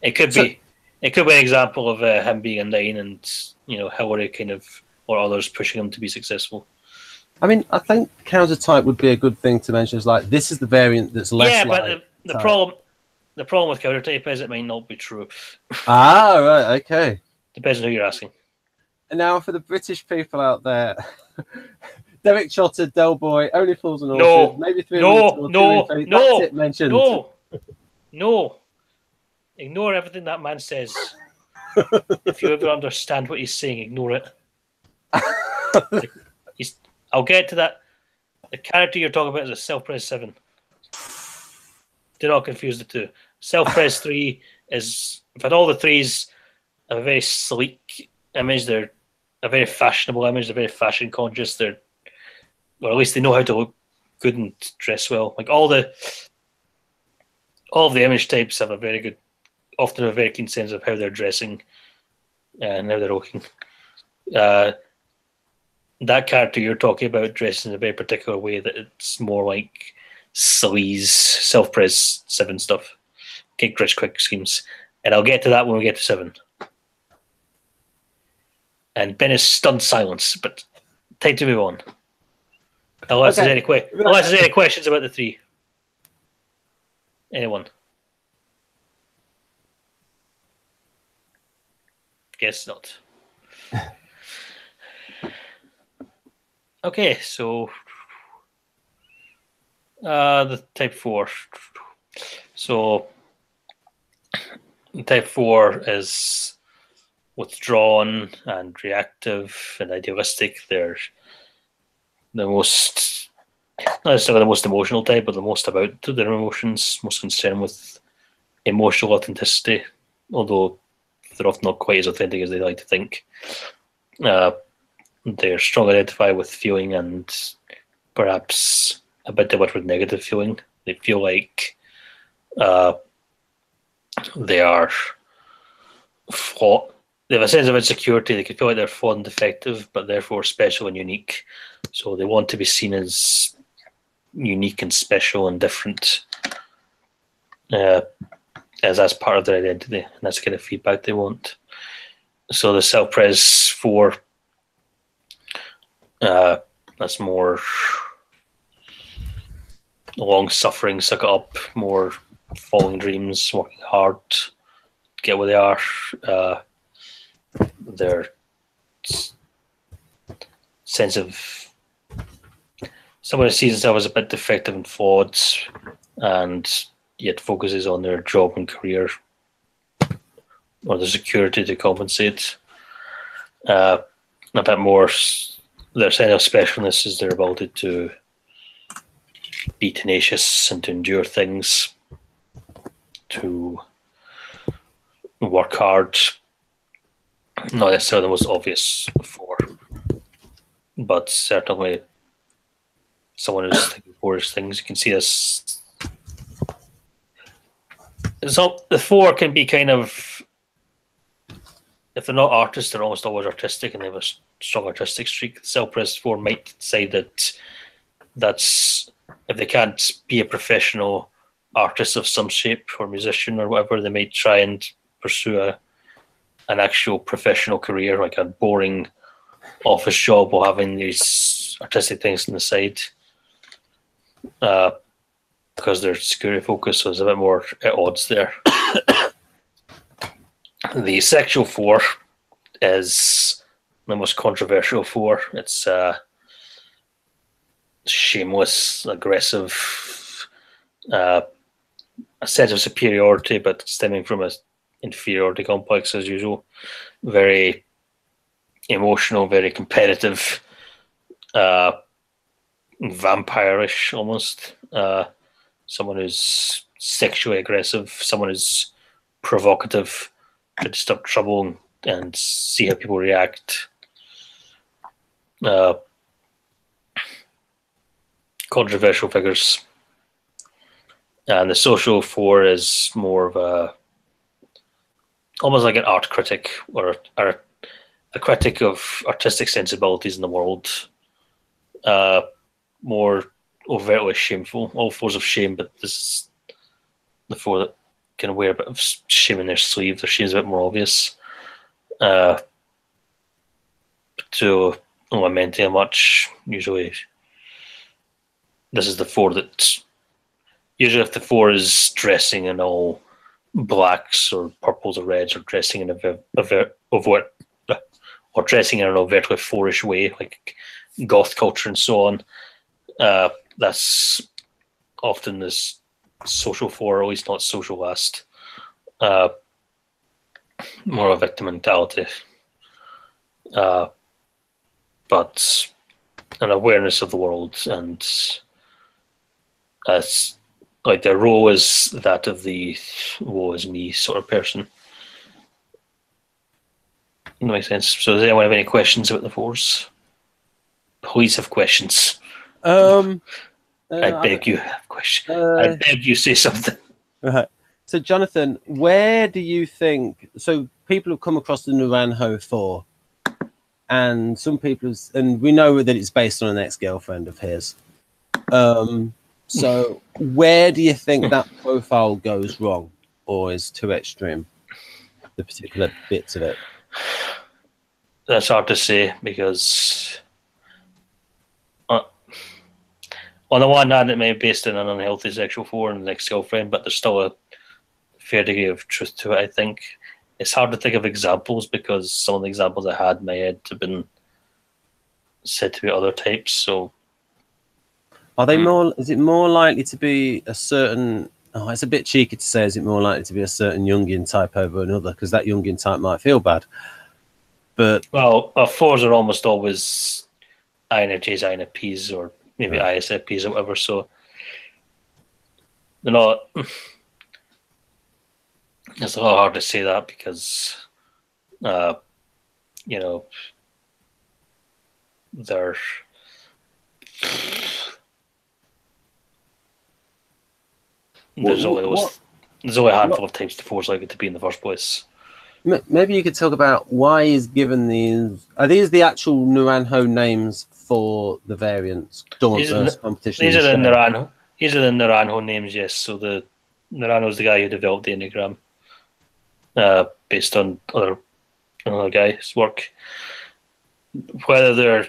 A: It could be an example of him being a 9, and Hillary kind of, or others pushing him to be successful.
B: I mean, I think countertype would be a good thing to mention. Is like, this is the variant that's less.
A: Yeah, but the problem with countertype is it might not be true.
B: Ah, right, okay.
A: Depends on who you're asking.
B: And now for the British people out there, Derek Trotter, Del Boy, Only Fools and Horses, maybe 3 That's it mentioned.
A: No. Ignore everything that man says. If you ever understand what he's saying, ignore it. I'll get to that. The character you're talking about is a self-pres 7. Do not confuse the two. Self-pres 3 is, in fact, all the 3s have a very sleek image. They're a very fashionable image. They're very fashion conscious. Or at least they know how to look good and dress well. Like all of the image types have often a very keen sense of how they're dressing and how they're looking. That character you're talking about dresses in a very particular way that it's more like sleaze, self-pres 7 stuff. Get rich quick schemes. And I'll get to that when we get to 7. And Ben is stunned silence, but time to move on. Unless there's any questions about the 3. Anyone? Guess not. Okay, so the type 4. So type 4 is withdrawn and reactive and idealistic. They're the most, not necessarily the most emotional type, but the most about their emotions, most concerned with emotional authenticity, although they're often not quite as authentic as they like to think. They're strongly identified with feeling and perhaps a bit of with negative feeling. They feel like they are flawed. They have a sense of insecurity. They can feel like they're flawed and defective, but therefore special and unique. So they want to be seen as unique and special and different, as that's part of their identity, and that's the kind of feedback they want. So the self-pres 4, that's more long-suffering, suck it up, more following dreams, working hard, get where they are. Their sense of someone who sees themselves as a bit defective and flawed, and yet focuses on their job and career or the security to compensate. A bit more, their sense of specialness is their ability to be tenacious and to endure things, to work hard. Not necessarily the most obvious 4, but certainly someone who's thinking for things. You can see this. So the 4 can be kind of, if they're not artists, they're almost always artistic, and they have a strong artistic streak. The self-pres 4 might say that's if they can't be a professional artist of some shape or musician or whatever, they may try and pursue an actual professional career, like a boring office job, while having these artistic things on the side, because they're security focused, so there's a bit more at odds there. The sexual 4 is the most controversial 4. It's shameless, aggressive, a sense of superiority, but stemming from a inferiority complex as usual. Very emotional, very competitive, vampire-ish almost. Someone who's sexually aggressive, someone who's provocative, to disturb trouble and see how people react. Controversial figures. And the social 4 is more of a, almost like an art critic, or a critic of artistic sensibilities in the world. More overtly shameful. All 4s of shame, but this is the 4 that can wear a bit of shame in their sleeve. Their shame's a bit more obvious. To lamenting much, usually this is the 4 that, usually if the 4 is dressing in all blacks or purples or reds, or dressing in or dressing in an overtly 4-ish way, like goth culture and so on, that's often this social 4, or at least not social last. More of a victim mentality. But an awareness of the world, and as like their role is that of the woe is me sort of person. That makes sense. So does anyone have any questions about the 4s? Please have questions. I beg you have questions. I beg you say something.
B: Right. So Jonathan, where do you think, so people have come across the Naranjo 4, and some people, and we know that it's based on an ex-girlfriend of his. So where do you think that profile goes wrong, or is too extreme, the particular bits of it?
A: That's hard to say, because on the one hand, it may be based on an unhealthy sexual 4 and an ex-girlfriend, but there's still a fair degree of truth to it, I think. It's hard to think of examples, because some of the examples I had in my head have been said to be other types. So,
B: are they more? Is it more likely to be a certain? Oh, it's a bit cheeky to say. Is it more likely to be a certain Jungian type over another? Because that Jungian type might feel bad. But
A: well, 4s are almost always INFJs, INFPs, or maybe ISFPs or whatever. So they're not. It's a lot hard to say that, because, There's only a handful of types the four's likely to be in the first place.
B: Maybe you could talk about why he's given these. Are these the actual Naranjo names for the variants? Competition.
A: These are the Naranjo. These are the Naranjo names. Yes. So the Naranjo is the guy who developed the Enneagram, based on another guy's work. Whether they're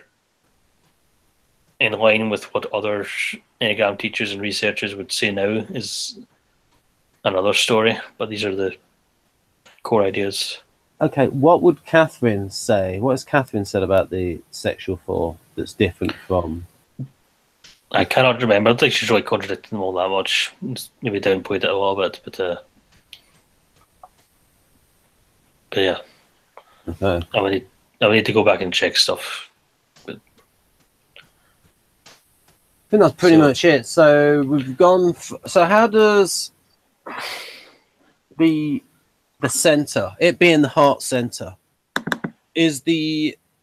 A: in line with what other Enneagram teachers and researchers would say now is another story. But these are the core ideas.
B: Okay, what would Catherine say? What has Catherine said about the sexual 4 that's different from?
A: I cannot remember. I don't think she's really contradicting them all that much. Maybe downplayed it a little bit, but yeah.
B: Okay.
A: I would need to go back and check stuff. But
B: I think that's pretty much it. So we've gone. So how does the center, it being the heart center, is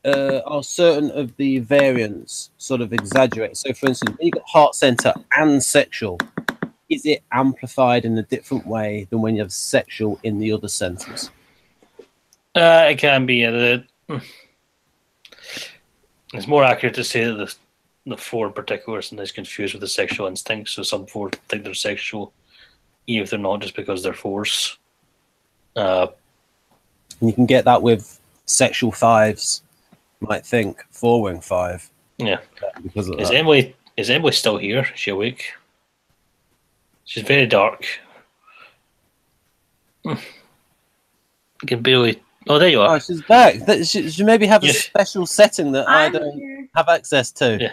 B: are certain of the variants sort of exaggerate? So, for instance, when you've got heart center and sexual, is it amplified in a different way than when you have sexual in the other centers?
A: It can be. It's more accurate to say that the 4 in particular is confused with the sexual instincts. So some 4 think they're sexual, even if they're not, just because they're 4s.
B: And you can get that with sexual 5s. Might think 4-wing 5.
A: Yeah.
B: Because of
A: is
B: that.
A: Emily still here? Is she awake? She's very dark. I can barely. Oh, there you are.
B: Oh, she's back. She maybe have a special setting that I don't have access to.
A: Yeah.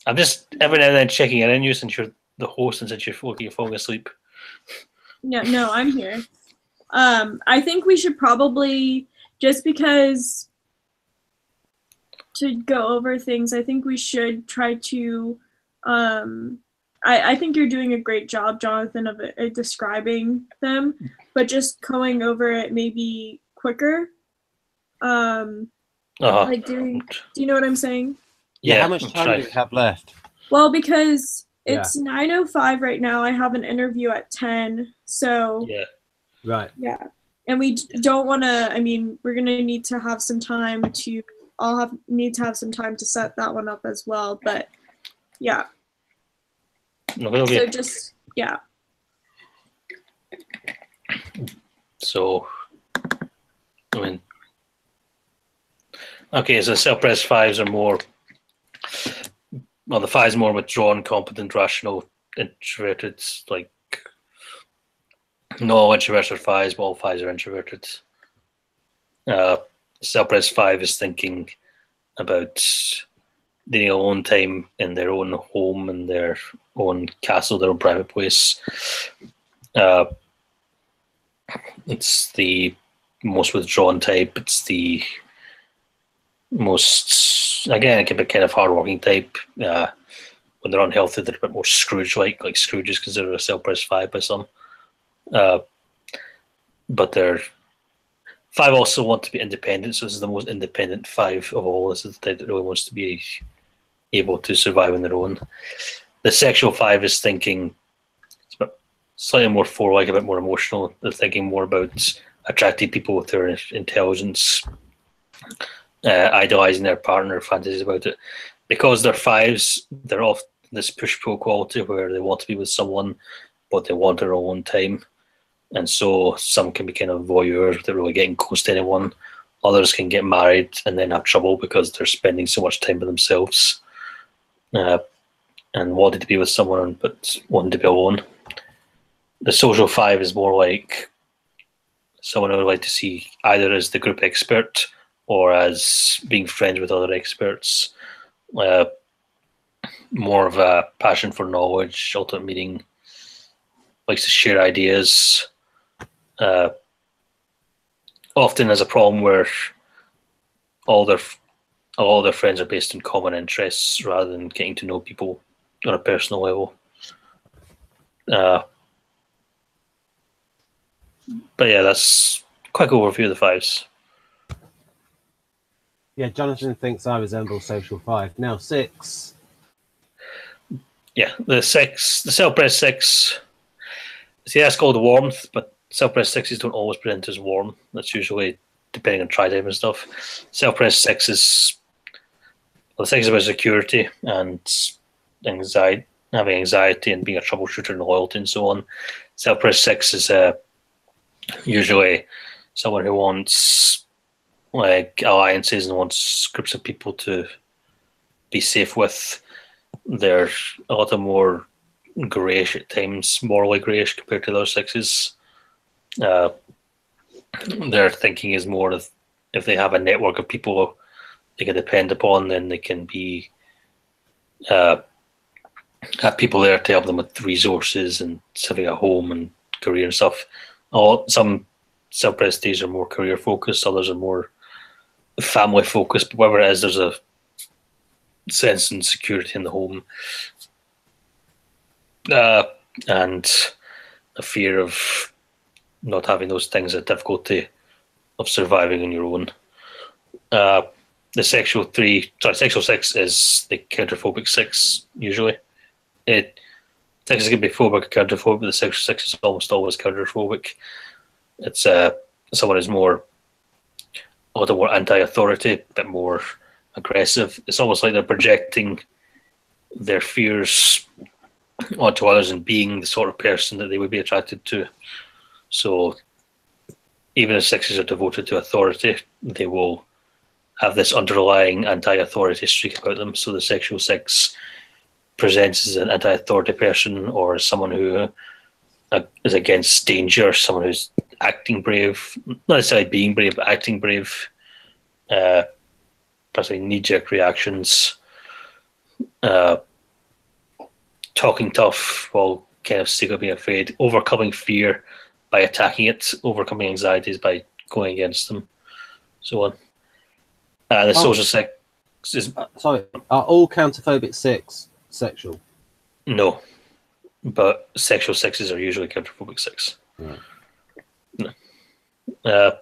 A: I'm just every now and then checking in on you since you're the host and since you're falling asleep.
C: No, I'm here. I think we should probably, just because to go over things, I think we should try to, I think you're doing a great job, Jonathan, of describing them, but just going over it maybe quicker. Like do you know what I'm saying?
B: Yeah, how much time do you have left?
C: Well, because it's 9:05 right now. I have an interview at 10, so
A: yeah.
B: Right.
C: Yeah. And we don't want to, I mean, we're going to need to have some time to, need to have some time to set that one up as well. But yeah.
A: Okay.
C: So just, yeah.
A: So, I mean, okay, so self-pressed 5s are more, well, the 5s are more withdrawn, competent, rational, introverted, like, no, introverts are 5s, but all 5s are introverted. Self-pressed 5 is thinking about needing alone time in their own home, in their own castle, their own private place. It's the most withdrawn type. It's the most, again, it can be kind of hard-working type. When they're unhealthy, they're a bit more Scrooge-like Scrooge is considered a self-pressed 5 by some. But they're 5 also want to be independent, so this is the most independent 5 of all. This is the type that really wants to be able to survive on their own. The sexual 5 is thinking slightly more 4-like, a bit more emotional. They're thinking more about attracting people with their intelligence, idolizing their partner, fantasies about it. Because they're 5s, they're often this push-pull quality where they want to be with someone, but they want their own time. And so some can be kind of voyeurs without really getting close to anyone. Others can get married and then have trouble because they're spending so much time with themselves and wanting to be with someone but wanting to be alone. The social 5 is more like someone I would like to see either as the group expert or as being friends with other experts. More of a passion for knowledge, ultimate meaning, likes to share ideas. Often has a problem where all their friends are based on common interests rather than getting to know people on a personal level. But yeah, that's a quick overview of the 5s.
B: Yeah, Jonathan thinks I resemble social 5. Now 6.
A: Yeah, the self-pressed 6 See, that's called warmth, but self-pressed sixes don't always present as warm. That's usually depending on try time and stuff. Self-pressed sixes, well, the six is about security and anxiety, having anxiety and being a troubleshooter and loyalty and so on. Self-pressed six is usually someone who wants like alliances and wants groups of people to be safe with. They're a lot more greyish at times, morally greyish compared to the other sixes. Their thinking is more of if they have a network of people they can depend upon, then they can be have people there to help them with resources and having a home and career and stuff. Some self-pressed days are more career focused, others are more family focused, but whatever it is, there's a sense and security in the home and a fear of not having those things, a difficulty of surviving on your own. The sexual six is the counterphobic six usually. Six can be phobic or counterphobic, but the sexual six is almost always counterphobic. It's someone who's a lot more anti-authority, a bit more aggressive. It's almost like they're projecting their fears onto others and being the sort of person that they would be attracted to. So even if sixes are devoted to authority, they will have this underlying anti-authority streak about them. So the sexual six presents as an anti-authority person or as someone who is against danger, someone who's acting brave, not necessarily being brave, but acting brave, possibly knee-jerk reactions, talking tough while kind of secretly being afraid, overcoming fear by attacking it, overcoming anxieties by going against them, so on. The social six is...
B: Sorry, are all counterphobic six sexual?
A: No, but sexual sixes are usually counterphobic six.
B: Right.
A: No.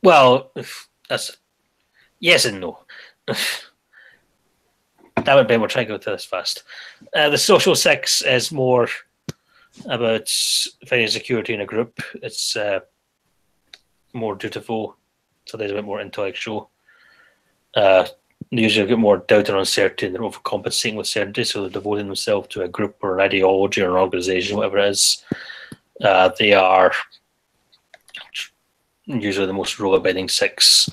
A: Well, that's yes and no. Damn it, Ben, we're trying to go through this fast. The social six is more about finding security in a group. It's more dutiful, so there's a bit more intellectual. They usually get more doubt and uncertainty, and they're overcompensating with certainty, so they're devoting themselves to a group or an ideology or an organization, whatever it is. They are usually the most rule-abiding six.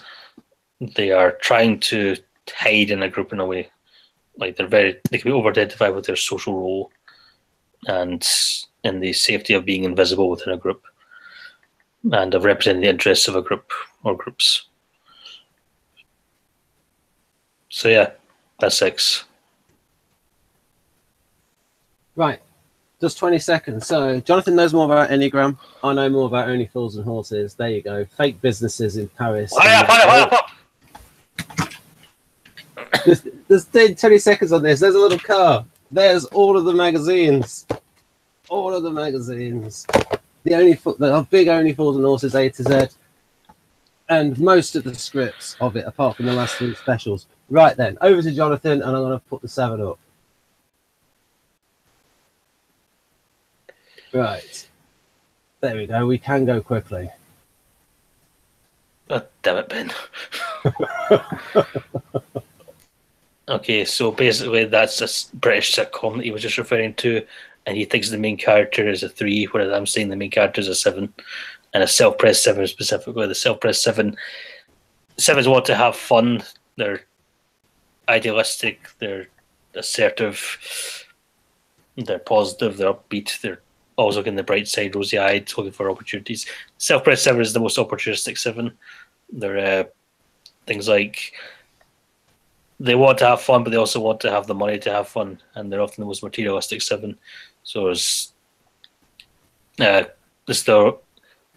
A: They are trying to hide in a group in a way. Like they can be over-identified with their social role and in the safety of being invisible within a group and of representing the interests of a group or groups. So yeah, that's six.
B: Right. Just 20 seconds. So Jonathan knows more about Enneagram. I know more about Only Fools and Horses. There you go. Fake businesses in Paris. There's 20 seconds on this. There's a little car. There's all of the magazines. All of the magazines. The big Only Fools and Horses A to Z. And most of the scripts of it, apart from the last 3 specials. Right then, over to Jonathan, and I'm going to put the 7 up. Right. There we go. We can go quickly.
A: Oh, damn it, Ben. Okay, so basically that's a British sitcom that he was just referring to, and he thinks the main character is a 3, whereas I'm saying the main character is a 7, and a self-pressed 7 specifically. The self-pressed 7, 7s want to have fun. They're idealistic. They're assertive. They're positive. They're upbeat. They're always looking the bright side, rosy-eyed, looking for opportunities. Self-pressed 7 is the most opportunistic 7. They're things like they want to have fun, but they also want to have the money to have fun, and they're often the most materialistic 7. So it's the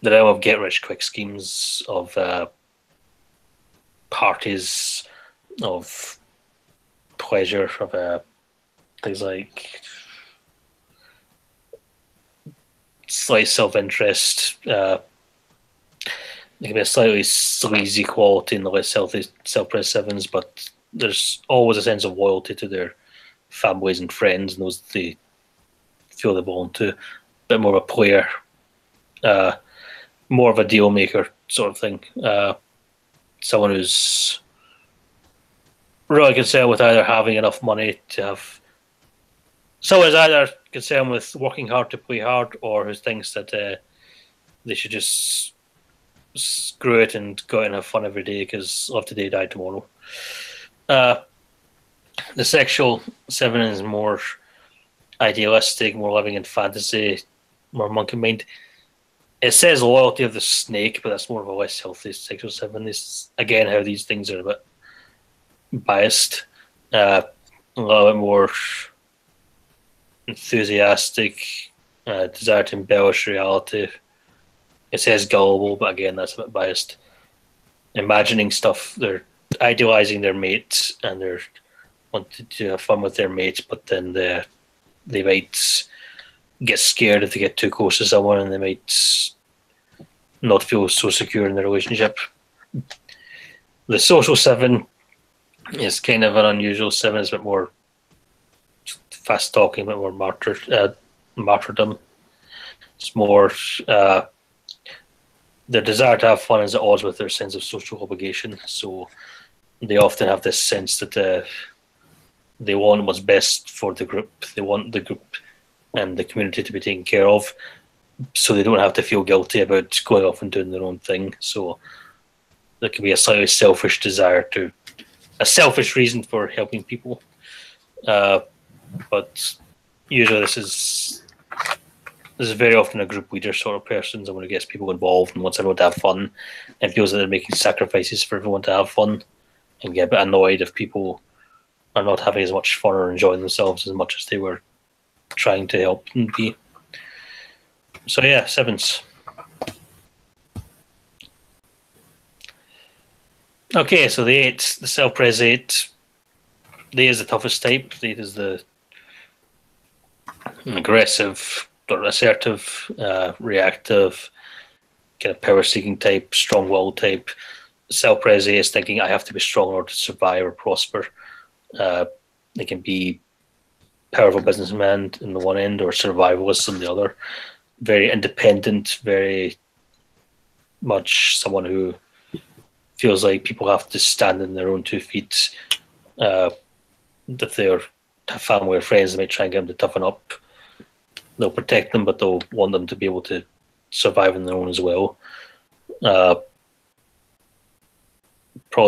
A: realm of get-rich-quick schemes, of parties, of pleasure, of things like slight self-interest. There can be a slightly sleazy quality in the less healthy self-pressed 7s, but there's always a sense of loyalty to their families and friends, and those the feel they belong to. A bit more of a player, more of a deal maker sort of thing. Someone who's really concerned with either having enough money to have. Someone who's either concerned with working hard to play hard, or who thinks that they should just screw it and go out and have fun every day because love today, die tomorrow. The sexual 7 is more idealistic, more living in fantasy, more monkey mind. It says loyalty of the snake, but that's more of a less healthy sexual 7. This is, again, how these things are a bit biased. A little bit more enthusiastic, desire to embellish reality. It says gullible, but again, that's a bit biased. Imagining stuff, they're idealizing their mates and they're wanting to have fun with their mates, but then they might get scared if they get too close to someone, and they might not feel so secure in the relationship. The social 7 is kind of an unusual 7. It's a bit more fast talking, a bit more martyrdom. It's more their desire to have fun is at odds with their sense of social obligation. So they often have this sense that they want what's best for the group. They want the group and the community to be taken care of, so they don't have to feel guilty about going off and doing their own thing. So there can be a slightly selfish desire to, a selfish reason for helping people. But usually this is very often a group leader sort of person, someone who gets people involved and wants everyone to have fun and feels that they're making sacrifices for everyone to have fun, and get a bit annoyed if people are not having as much fun or enjoying themselves as much as they were trying to help them be. So yeah, 7s. Okay, so the 8, the self-pres 8. The 8 is the toughest type. The 8 is the aggressive, or assertive, reactive, kind of power-seeking type, strong-willed type. Self-pres 8 is thinking, I have to be strong in order to survive or prosper. They can be powerful businessman in the one end or survivalists on the other. Very independent, very much someone who feels like people have to stand on their own 2 feet. If they're have family or friends, they might try and get them to toughen up. They'll protect them, but they'll want them to be able to survive on their own as well. Probably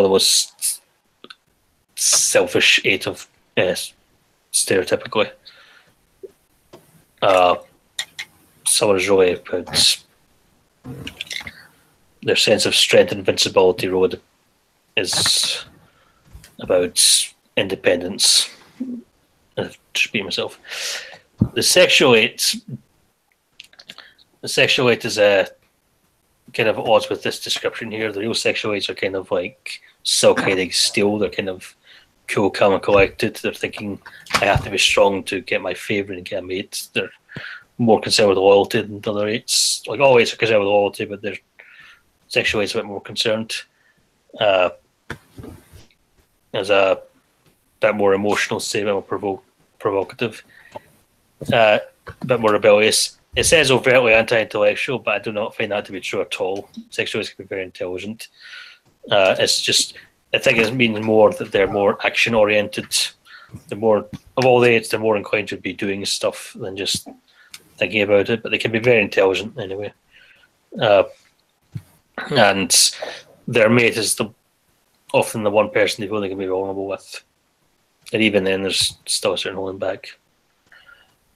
A: the most selfish 8 of stereotypically. Someone is really about their sense of strength and invincibility. Road is about independence. I've just beat myself. The sexual 8. The sexual 8 is a kind of odds with this description here. The real sexual 8s are kind of like silk-haired steel. They're kind of cool, calm, and collected. They're thinking, I have to be strong to get my favourite and get a mate. They're more concerned with loyalty than the other 8s. Like all 8s are concerned with loyalty, but their sexual 8's a bit more concerned. There's a bit more emotional, say, a bit more provocative, a bit more rebellious. It says overtly anti-intellectual, but I do not find that to be true at all. Sexual 8s can be very intelligent. It's just, I think it means more that they're more action-oriented. The more of all the 8s, they're more inclined to be doing stuff than just thinking about it. But they can be very intelligent anyway. And their mate is often the one person they feel they can be vulnerable with. And even then, there's still a certain holding back.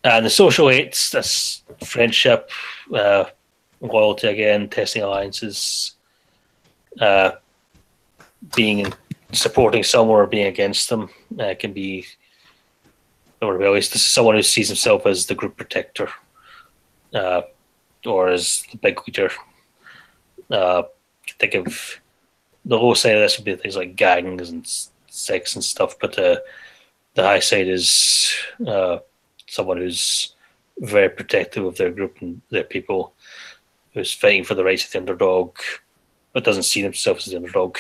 A: And the social 8s, that's friendship, loyalty again, testing alliances, supporting someone or being against them. Can be rebellious. This is someone who sees himself as the group protector, or as the big leader. Think of the low side of this would be things like gangs and sex and stuff, but the high side is someone who's very protective of their group and their people, who's fighting for the rights of the underdog, but doesn't see themselves as the underdog.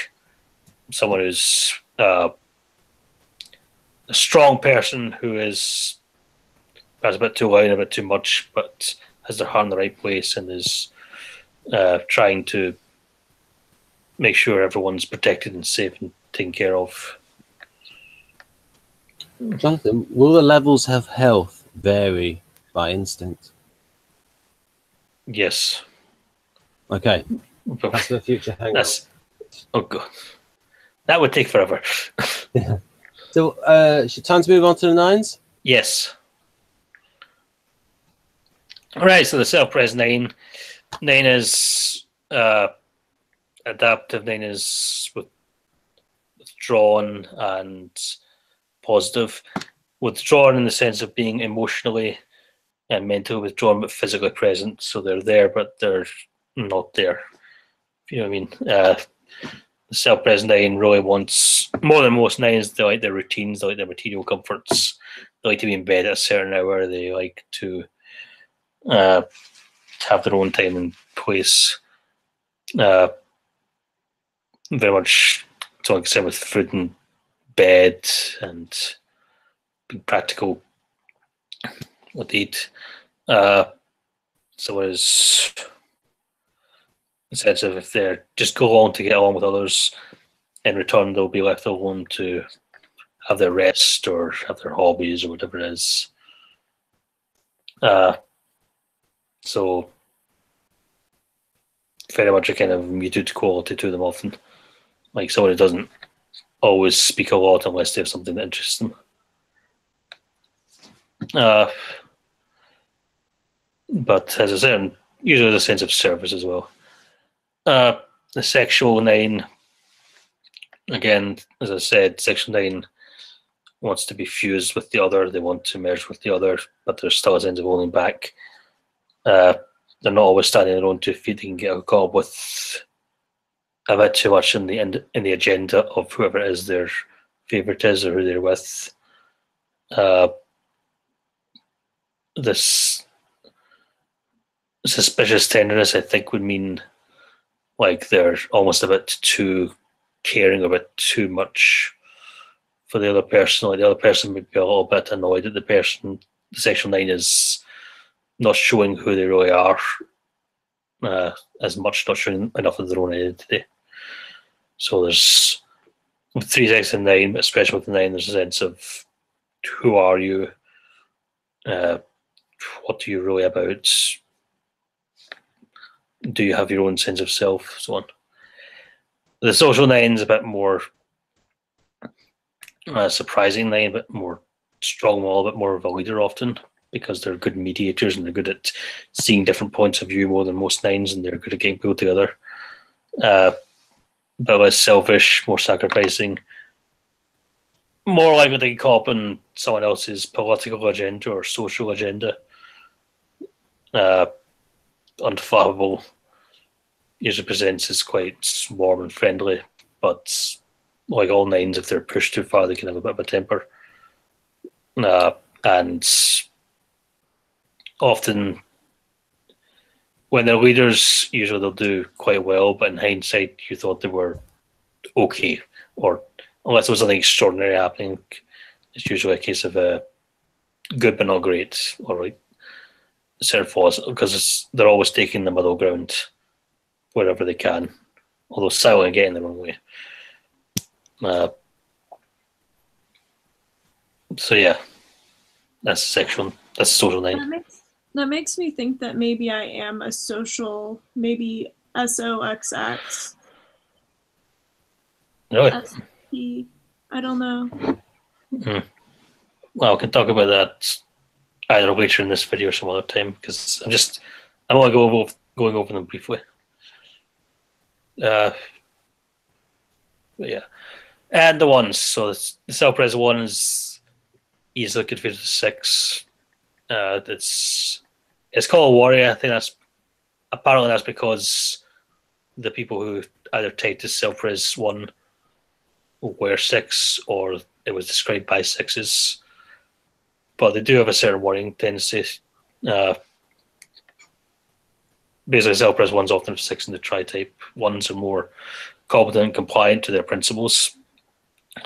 A: Someone who's a strong person who is perhaps a bit too loud, a bit too much, but has their heart in the right place and is trying to make sure everyone's protected and safe and taken care of.
B: Jonathan, will the levels of health vary by instinct?
A: Yes.
B: Okay. That's the future hangout.
A: Oh god, that would take forever.
B: Yeah. So, time to move on to the 9s?
A: Yes. All right, so the self-pres 9. 9 is adaptive. 9 is withdrawn and positive. Withdrawn in the sense of being emotionally and mentally withdrawn, but physically present. So they're there, but they're not there. You know what I mean? The self-pres 9 really wants, more than most 9s, they like their routines, they like their material comforts. They like to be in bed at a certain hour. They like to have their own time and place. Very much to an extent with food and bed and being practical what they eat. So there's a sense of if they just go along to get along with others, in return they'll be left alone to have their rest or have their hobbies or whatever it is. So very much a kind of muted quality to them often. Like someone who doesn't always speak a lot unless they have something that interests them. But as I said, usually there's a sense of service as well. The sexual 9, again, as I said, section 9 wants to be fused with the other. They want to merge with the other, but there's still a sense of holding back. They're not always standing on their own 2 feet. They can get caught up with a bit too much in the agenda of whoever it is their favorite is or who they're with. This suspicious tenderness, I think, would mean like they're almost a bit too caring, a bit too much for the other person. Like the other person would be a little bit annoyed that the section 9 is not showing who they really are as much, not showing enough of their own identity. So there's with 3, 6, and 9, but especially with the 9, there's a sense of who are you, what are you really about, do you have your own sense of self, so on. The social 9 is a bit more surprising 9, a bit more strong-willed, a bit more of a leader often, because they're good mediators and they're good at seeing different points of view more than most 9s, and they're good at getting people together. A bit less selfish, more sacrificing, more likely to get caught up in someone else's political agenda or social agenda. Unflappable usually presents as quite warm and friendly, but like all 9s, if they're pushed too far, they can have a bit of a temper. And often, when they're leaders, usually they'll do quite well, but in hindsight, you thought they were okay, or unless there was something extraordinary happening, it's usually a case of good but not great, or like certain flaws, because they're always taking the middle ground wherever they can, although silently getting the wrong way. So yeah, that's the section. That's the social 9.
C: That makes me think that maybe I am a social, maybe SOXX.
A: Really?
C: SP. I don't know.
A: Well, we can talk about that either later in this video or some other time, because I'm only going over them briefly. But yeah. And the 1s. So the self-pres 1 is easily configured to 6. It's called a warrior. I think apparently that's because the people who either take the self-pres 1 were 6, or it was described by 6s. But they do have a certain worrying tendency. Basically, self-pres 1's often 6 in the tri-type. 1s are more competent and compliant to their principles.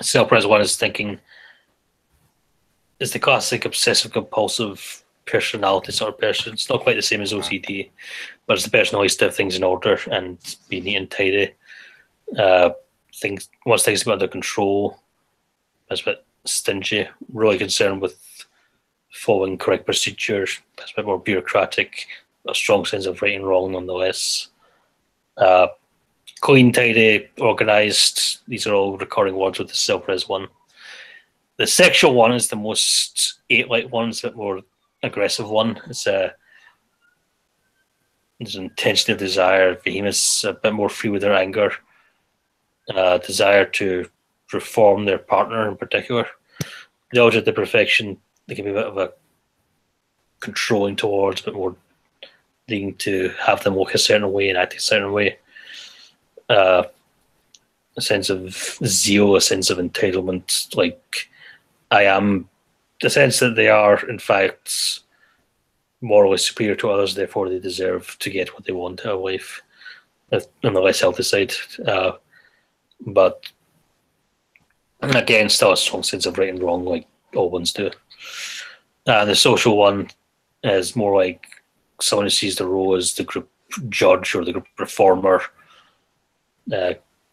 A: Self-pres 1 is the classic obsessive compulsive personality sort of person. It's not quite the same as OCD, but it's the person who likes to have things in order and be neat and tidy. Wants things to be under control. Is a bit stingy. Really concerned with following correct procedures. It's a bit more bureaucratic. A strong sense of right and wrong, nonetheless. Clean, tidy, organised. These are all recurring words with the self-res one. The sexual one is the most 8-like one. It's a bit more aggressive one. There's intensity of desire, vehemence, a bit more free with their anger, desire to reform their partner in particular. The ultimate to perfection, they can be a bit of a controlling towards, a bit more needing to have them look a certain way and act a certain way. A sense of zeal, a sense of entitlement, like I am, the sense that they are, in fact, morally superior to others, therefore they deserve to get what they want out of life, on the less healthy side. But again, still a strong sense of right and wrong, like all ones do. The social one is more like someone who sees the role as the group judge or the group reformer.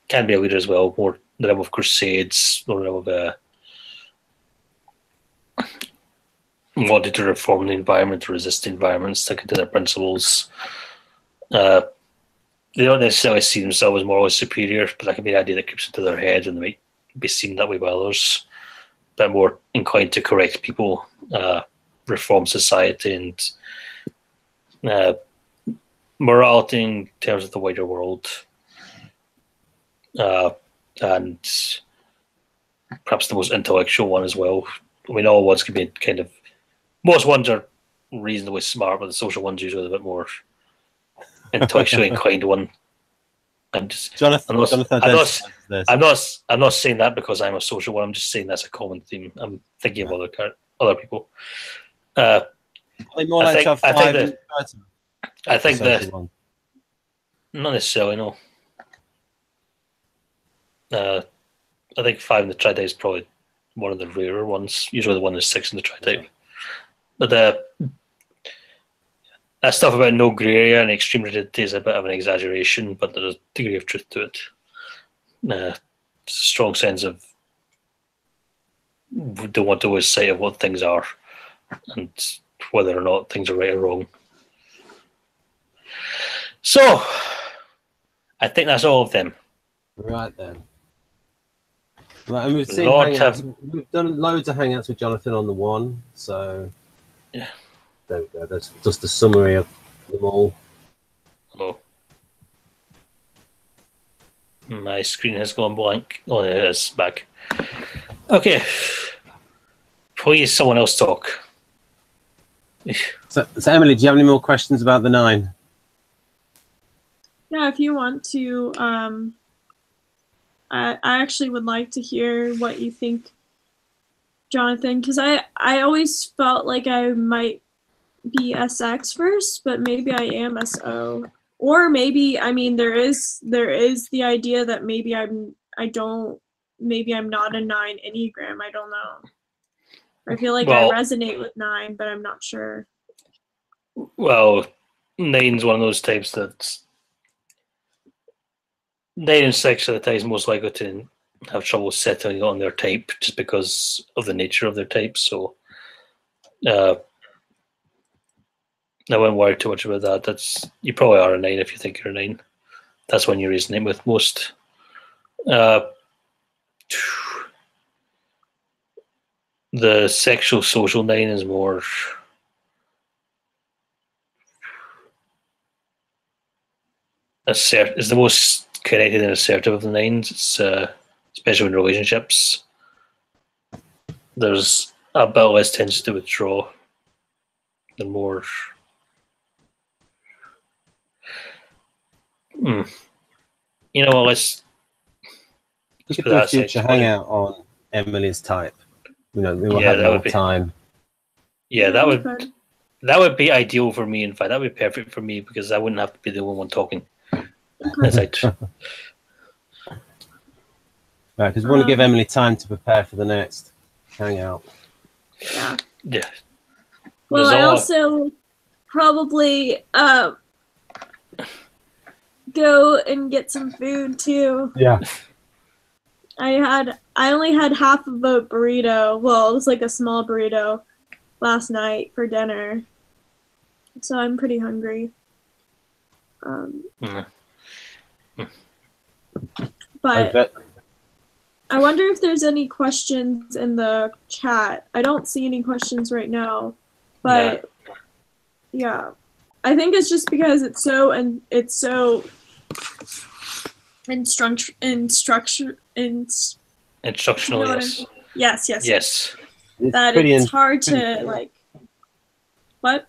A: Can be a leader as well, more the realm of crusades, more the realm of wanting to reform the environment, to resist the environment, sticking to their principles. They don't necessarily see themselves as morally superior, but that can be an idea that creeps into their head and they might be seen that way by others. A bit more inclined to correct people, reform society, and morality in terms of the wider world. And perhaps the most intellectual one as well. I mean, all ones can be kind of, most ones are reasonably smart, but the social one's usually a bit more intellectually inclined one. I'm just, I'm not saying that because I'm a social one. I'm just saying that's a common theme. I'm thinking of other people. I think that not necessarily, no. I think 5 in the tri-type is probably one of the rarer ones. Usually the one is 6 in the tri-type. But that stuff about no grey area and extreme rigidity is a bit of an exaggeration, but there's a degree of truth to it. It's a strong sense of we don't want to lose sight of what things are and whether or not things are right or wrong. So, I think that's all of them.
B: Right then. Right, and we've done loads of hangouts with Jonathan on the one, so
A: yeah.
B: There we go. That's just a summary of them all.
A: Oh. My screen has gone blank. Oh, it is back. Okay. Please, someone else talk.
B: So Emily, do you have any more questions about the 9?
C: Yeah, if you want to, I actually would like to hear what you think, Jonathan, because I always felt like I might be SX first, but maybe I am SO, or maybe, I mean, there is the idea that maybe I'm not a 9 Enneagram. I don't know. I feel like I resonate with 9, but I'm not sure.
A: Well, 9's one of those types that's 9 and 6 are the types most likely to have trouble settling on their type just because of the nature of their type. So I wouldn't worry too much about that. You probably are a 9 if you think you're a 9. That's when you resonate with most. The sexual social 9 is more is the most connected and assertive of the 9s. It's especially in relationships. There's a bit less tendency to withdraw. The more you know, let's
B: could do a future hangout on Emily's type. You know, we will have more time.
A: Yeah, that would be ideal for me. In fact, that would be perfect for me because I wouldn't have to be the only one talking.
B: Right, because we want to give Emily time to prepare for the next hangout.
C: Yeah.
A: Yeah.
C: Well, I also probably go and get some food too.
B: Yeah.
C: I only had half of a burrito. Well, it was like a small burrito last night for dinner. So I'm pretty hungry. But I wonder if there's any questions in the chat. I don't see any questions right now. But yeah. I think it's just because it's so instructional, yes.
A: Yes.
C: That it's hard to like. What?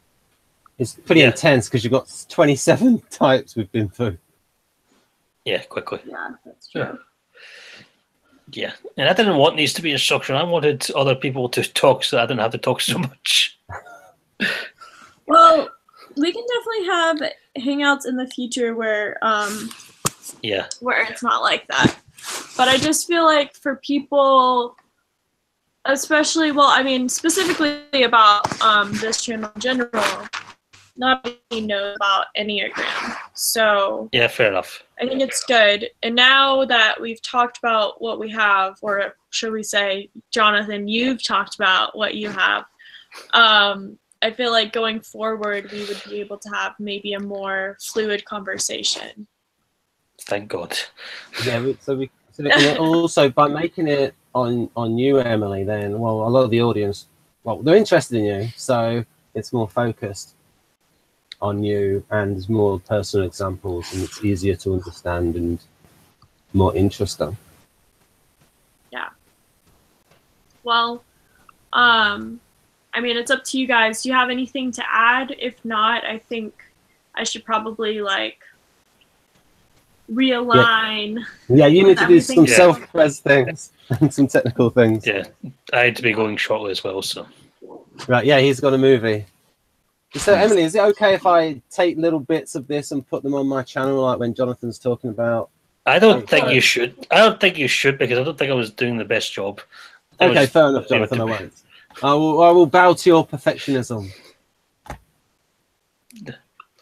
B: It's pretty intense because you've got 27 types we've been through.
A: Yeah, quickly.
C: Yeah, that's true.
A: Yeah, and I didn't want these to be instructional. I wanted other people to talk so I didn't have to talk so much.
C: Well, we can definitely have hangouts in the future where where it's not like that. But I just feel like for people, especially, well, I mean, specifically about this channel in general, not everybody knows about Enneagram. So
A: yeah, fair enough.
C: I think it's good. And now that we've talked about what we have, or should we say, Jonathan, you've talked about what you have, I feel like going forward, we would be able to have maybe a more fluid conversation.
A: Thank God.
B: Yeah, and also by making it on you, Emily, then, well, a lot of the audience, well, they're interested in you, so it's more focused on you and there's more personal examples and it's easier to understand and more interesting.
C: Yeah. Well, I mean, it's up to you guys. Do you have anything to add? If not, I think I should probably like realign.
B: Yeah, you need to do some self-pres things and some technical things.
A: Yeah, I had to be going shortly as well, so.
B: Right, yeah, he's got a movie. So, Emily, is it okay if I take little bits of this and put them on my channel, like when Jonathan's talking about?
A: I don't think you should. I don't think you should because I don't think I was doing the best job.
B: Okay, fair enough, Jonathan. I won't. I will bow to your perfectionism.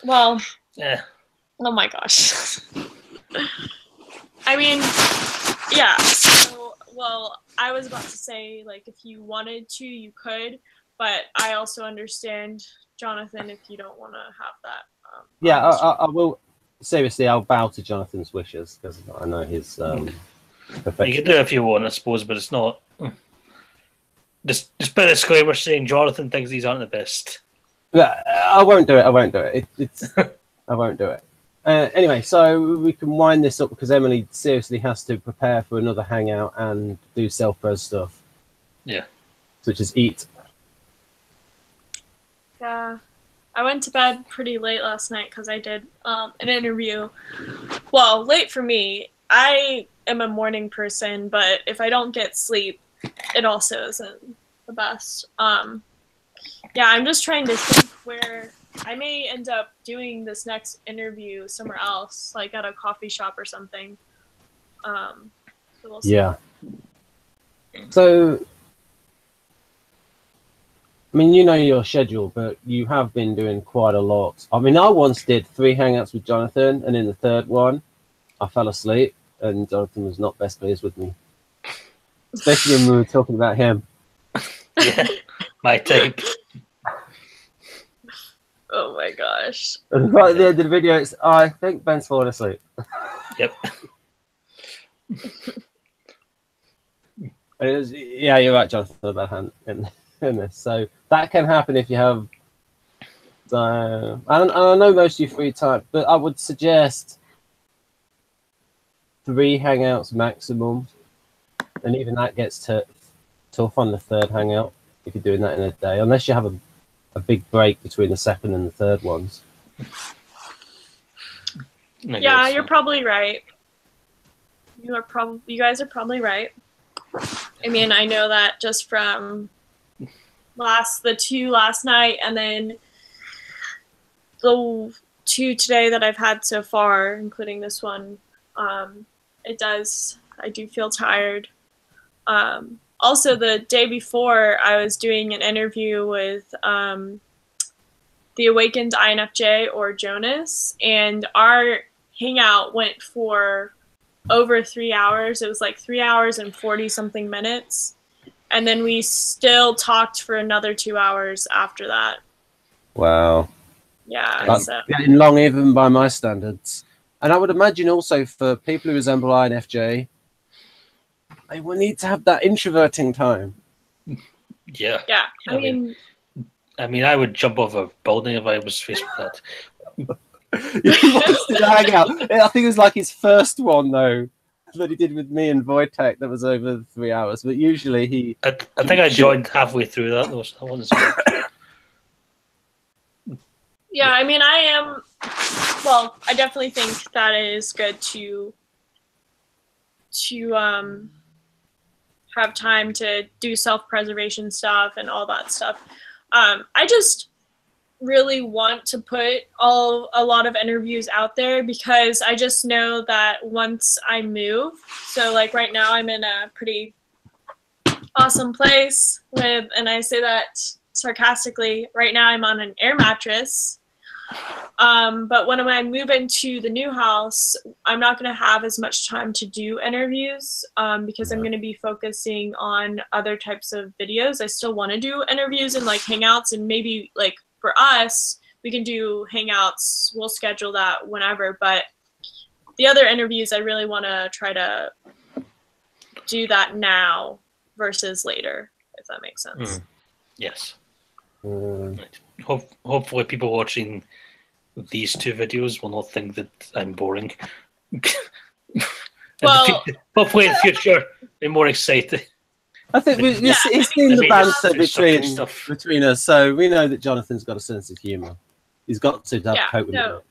C: Well, oh my gosh. I mean, yeah. So, well, I was about to say, like, if you wanted to, you could, but I also understand, Jonathan, if you don't want to have that.
B: Yeah, I will. Seriously, I'll bow to Jonathan's wishes because I know his perfection.
A: You can do it if you want, I suppose, but it's not. Just put a disclaimer saying Jonathan thinks these aren't the best.
B: Yeah, I won't do it. I won't do it. I won't do it. Anyway, so we can wind this up because Emily seriously has to prepare for another hangout and do self-pres stuff.
A: Yeah.
B: Such as eat.
C: Yeah. I went to bed pretty late last night because I did an interview. Well, late for me. I am a morning person, but if I don't get sleep, it also isn't the best. Yeah, I'm just trying to think where I may end up doing this next interview somewhere else, like at a coffee shop or something. So we'll see.
B: Yeah. So, I mean, you know your schedule, but you have been doing quite a lot. I mean, I once did 3 hangouts with Jonathan, and in the 3rd one, I fell asleep, and Jonathan was not best pleased with me. Especially when we were talking about him.
A: Yeah, my type.
C: Oh my gosh.
B: And right at the end of the video, it's, I think Ben's fallen asleep.
A: Yep.
B: And it was, yeah, you're right, Jonathan, about hand in this. So that can happen if you have. I know most of you free type, but I would suggest 3 hangouts maximum, and even that gets tough on the 3rd hangout if you're doing that in a day, unless you have a big break between the 2nd and the 3rd ones.
C: Yeah, you're probably right. You guys are probably right. I mean, I know that just from the 2 last night and then the 2 today that I've had so far, including this one. I do feel tired. Also, the day before, I was doing an interview with the Awakened INFJ or Jonas, and our hangout went for over 3 hours. It was like 3 hours and 40 something minutes. And then we still talked for another 2 hours after that.
B: Wow.
C: Yeah.
B: That's
C: So.
B: getting long even by my standards. And I would imagine also for people who resemble INFJ, they will need to have that introverting time.
A: Yeah.
C: Yeah.
A: I mean, I would jump off a building if I was faced with that.
B: He wants to hang out. I think it was like his first one though that he did with me and Wojtek. That was over 3 hours. But usually he.
A: I think I joined halfway through that. That wasn't so much.
C: Yeah, I mean, I am. Well, I definitely think that it is good to have time to do self-preservation stuff and all that stuff. I just really want to put a lot of interviews out there because I just know that once I move, so like right now I'm in a pretty awesome place with, and I say that sarcastically, right now I'm on an air mattress. But when I move into the new house, I'm not going to have as much time to do interviews because I'm going to be focusing on other types of videos. I still want to do interviews and like hangouts, and maybe like for us, we can do hangouts. We'll schedule that whenever. But the other interviews, I really want to try to do that now versus later, if that makes sense.
A: Yes. Hopefully people watching these two videos will not think that I'm boring.
C: Well,
A: hopefully in the future they're more excited.
B: I think it's been the banter between us, so we know that Jonathan's got a sense of humour. He's got to cope with it.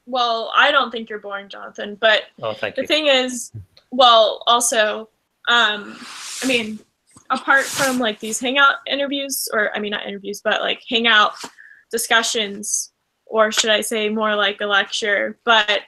C: Well, I don't think you're boring, Jonathan, but
A: thank you.
C: The thing is, well, also, I mean, apart from like these hangout interviews, or I mean not interviews, but like hangout discussions, or should I say more like a lecture, but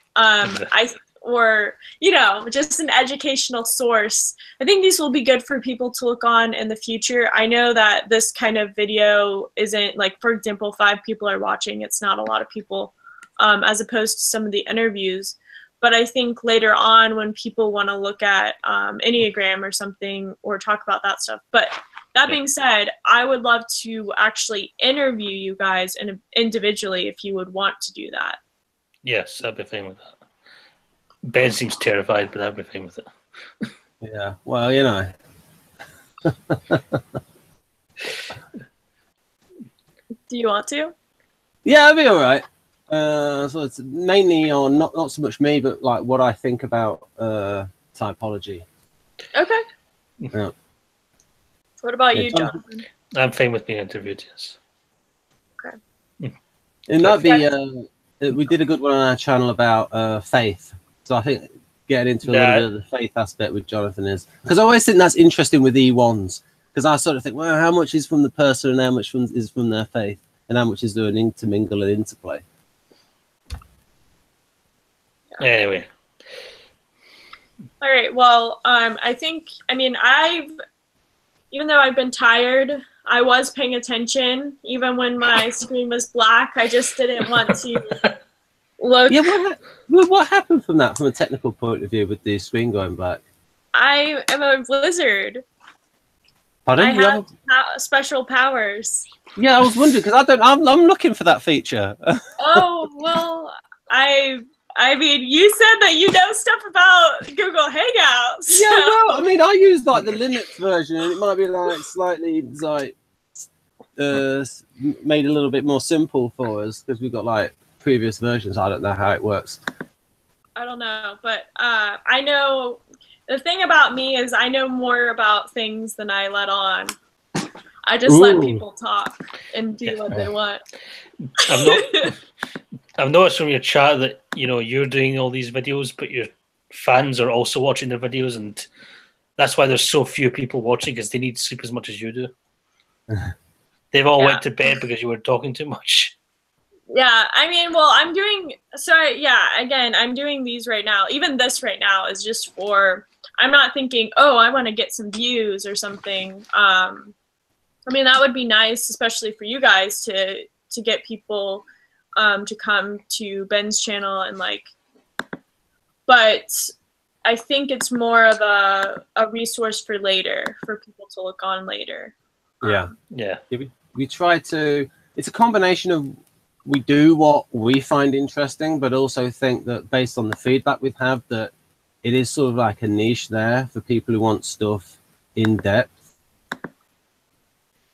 C: or you know, just an educational source. I think these will be good for people to look on in the future. I know that this kind of video isn't like, for example, 5 people are watching. It's not a lot of people, as opposed to some of the interviews. But I think later on when people want to look at Enneagram or something or talk about that stuff. But that being said, I would love to actually interview you guys individually if you would want to do that.
A: Yes, I'd be fine with that. Ben seems terrified, but I'd be fine with it.
B: Yeah, well, you know.
C: Do you want to?
B: Yeah, I'll be all right. So it's mainly on not so much me, but like what I think about typology. Okay.
C: Yeah. What about you, Jonathan?
A: I'm fine with being interviewed. Yes.
C: Okay.
B: It might be. We did a good one on our channel about faith, so I think getting into a little bit of the faith aspect with Jonathan is because I always think that's interesting with E1s because I sort of think, well, how much is from the person and how much is from their faith, and how much is there an intermingle and interplay.
A: Anyway.
C: All right. Well, I mean, even though I've been tired, I was paying attention. Even when my screen was black, I just didn't want to look.
B: Yeah, what happened from that, from a technical point of view, with the screen going black?
C: I am a wizard.
B: Pardon?
C: I have special powers.
B: Yeah, I was wondering because I'm looking for that feature.
C: Oh well, I mean, you said that you know stuff about Google Hangouts.
B: Yeah, well, I mean, I use like the Linux version, and it might be like slightly like made a little bit more simple for us because we've got like previous versions. I don't know how it works.
C: I don't know, but I know the thing about me is I know more about things than I let on. I just let people talk and do what they want.
A: I've noticed from your chat that you're doing all these videos, but your fans are also watching the videos, and that's why there's so few people watching because they need sleep as much as you do. They've all went to bed because you were talking too much.
C: Yeah, I mean, well, I'm doing these right now. Even this right now is just for. I'm not thinking, oh, I want to get some views or something. I mean, that would be nice, especially for you guys to get people to come to Ben's channel and like, but I think it's more of a resource for later, for people to look on later.
B: Yeah.
A: Yeah.
B: We try to, it's a combination of, we do what we find interesting, but also think that based on the feedback we've had, that it is sort of like a niche there for people who want stuff in depth.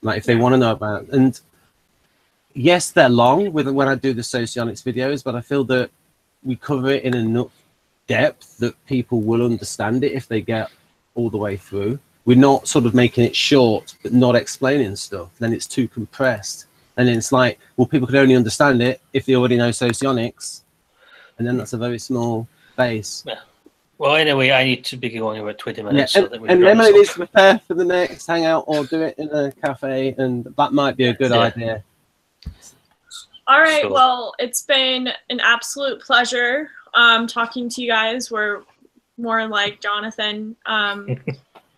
B: Like if they want to know about, and yes, they're long with when I do the Socionics videos, but I feel that we cover it in enough depth that people will understand it if they get all the way through. We're not sort of making it short, but not explaining stuff. Then it's too compressed. And then it's like, well, people could only understand it if they already know Socionics. And then that's a very small base.
A: Yeah. Well, anyway, I need to be going in about 20 minutes.
B: Yeah,
A: so that we
B: and
A: run
B: Emily
A: this
B: needs
A: off.
B: to prepare for the next hangout or do it in a cafe, and that might be a good idea.
C: All right,
A: So-
C: well, it's been an absolute pleasure talking to you guys. We're more like Jonathan.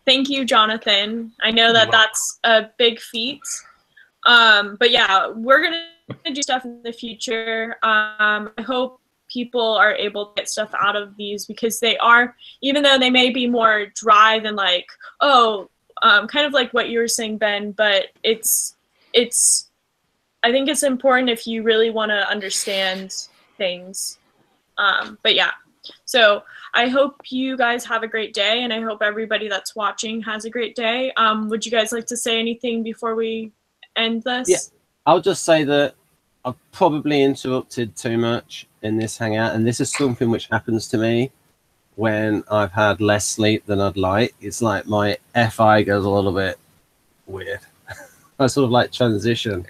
C: Thank you, Jonathan. I know that that's a big feat. But yeah, we're going to do stuff in the future. I hope people are able to get stuff out of these, because they are, even though they may be more dry than like, oh, kind of like what you were saying, Ben, but it's, I think it's important if you really want to understand things. But yeah, so I hope you guys have a great day, and I hope everybody that's watching has a great day. Would you guys like to say anything before we end this?
B: Yeah, I'll just say that I've probably interrupted too much in this hangout, and this is something which happens to me when I've had less sleep than I'd like. It's like my FI goes a little bit weird. I sort of like transition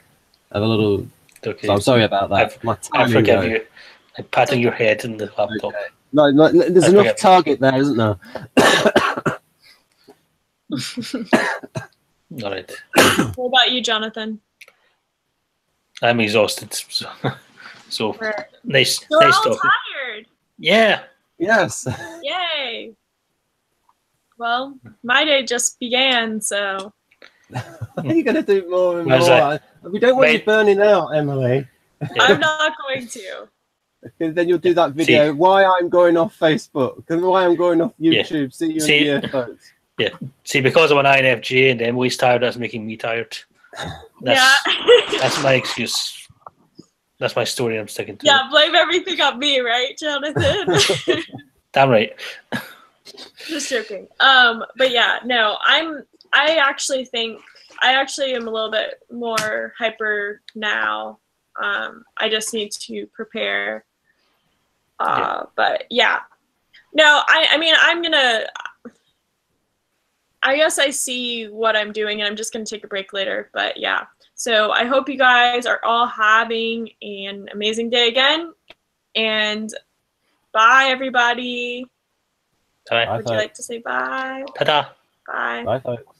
B: of a little.
A: Okay.
B: So I'm sorry about that.
A: I forgive you. I'm patting your head in the laptop.
B: Okay. No, there's enough target there, isn't there?
A: All right.
C: What about you, Jonathan?
A: I'm exhausted. So nice.
C: We're
A: Nice
C: all
A: talking.
C: tired.
A: Yeah.
B: Yes.
C: Yay. Well, my day just began, so.
B: You're going to do more and
A: How's
B: more. We don't want you
A: Mate.
B: burning out, Emily.
C: I'm not going to.
B: Because then you'll do that video, why I'm going off Facebook, and why I'm going off YouTube. See you in the folks.
A: Yeah. See, because I'm an INFJ and Emily's tired, that's making me tired.
C: Yeah.
A: That's my excuse. That's my story I'm sticking to.
C: Yeah, blame everything on me, right, Jonathan?
A: Damn right.
C: Just joking. But yeah, no, I actually am a little bit more hyper now. I just need to prepare. But yeah, no, I mean, I guess I see what I'm doing, and I'm just going to take a break later. But yeah, so I hope you guys are all having an amazing day again. And bye, everybody.
A: Bye.
C: Would you like to say bye?
A: Ta-da.
C: Bye.
B: Bye, folks.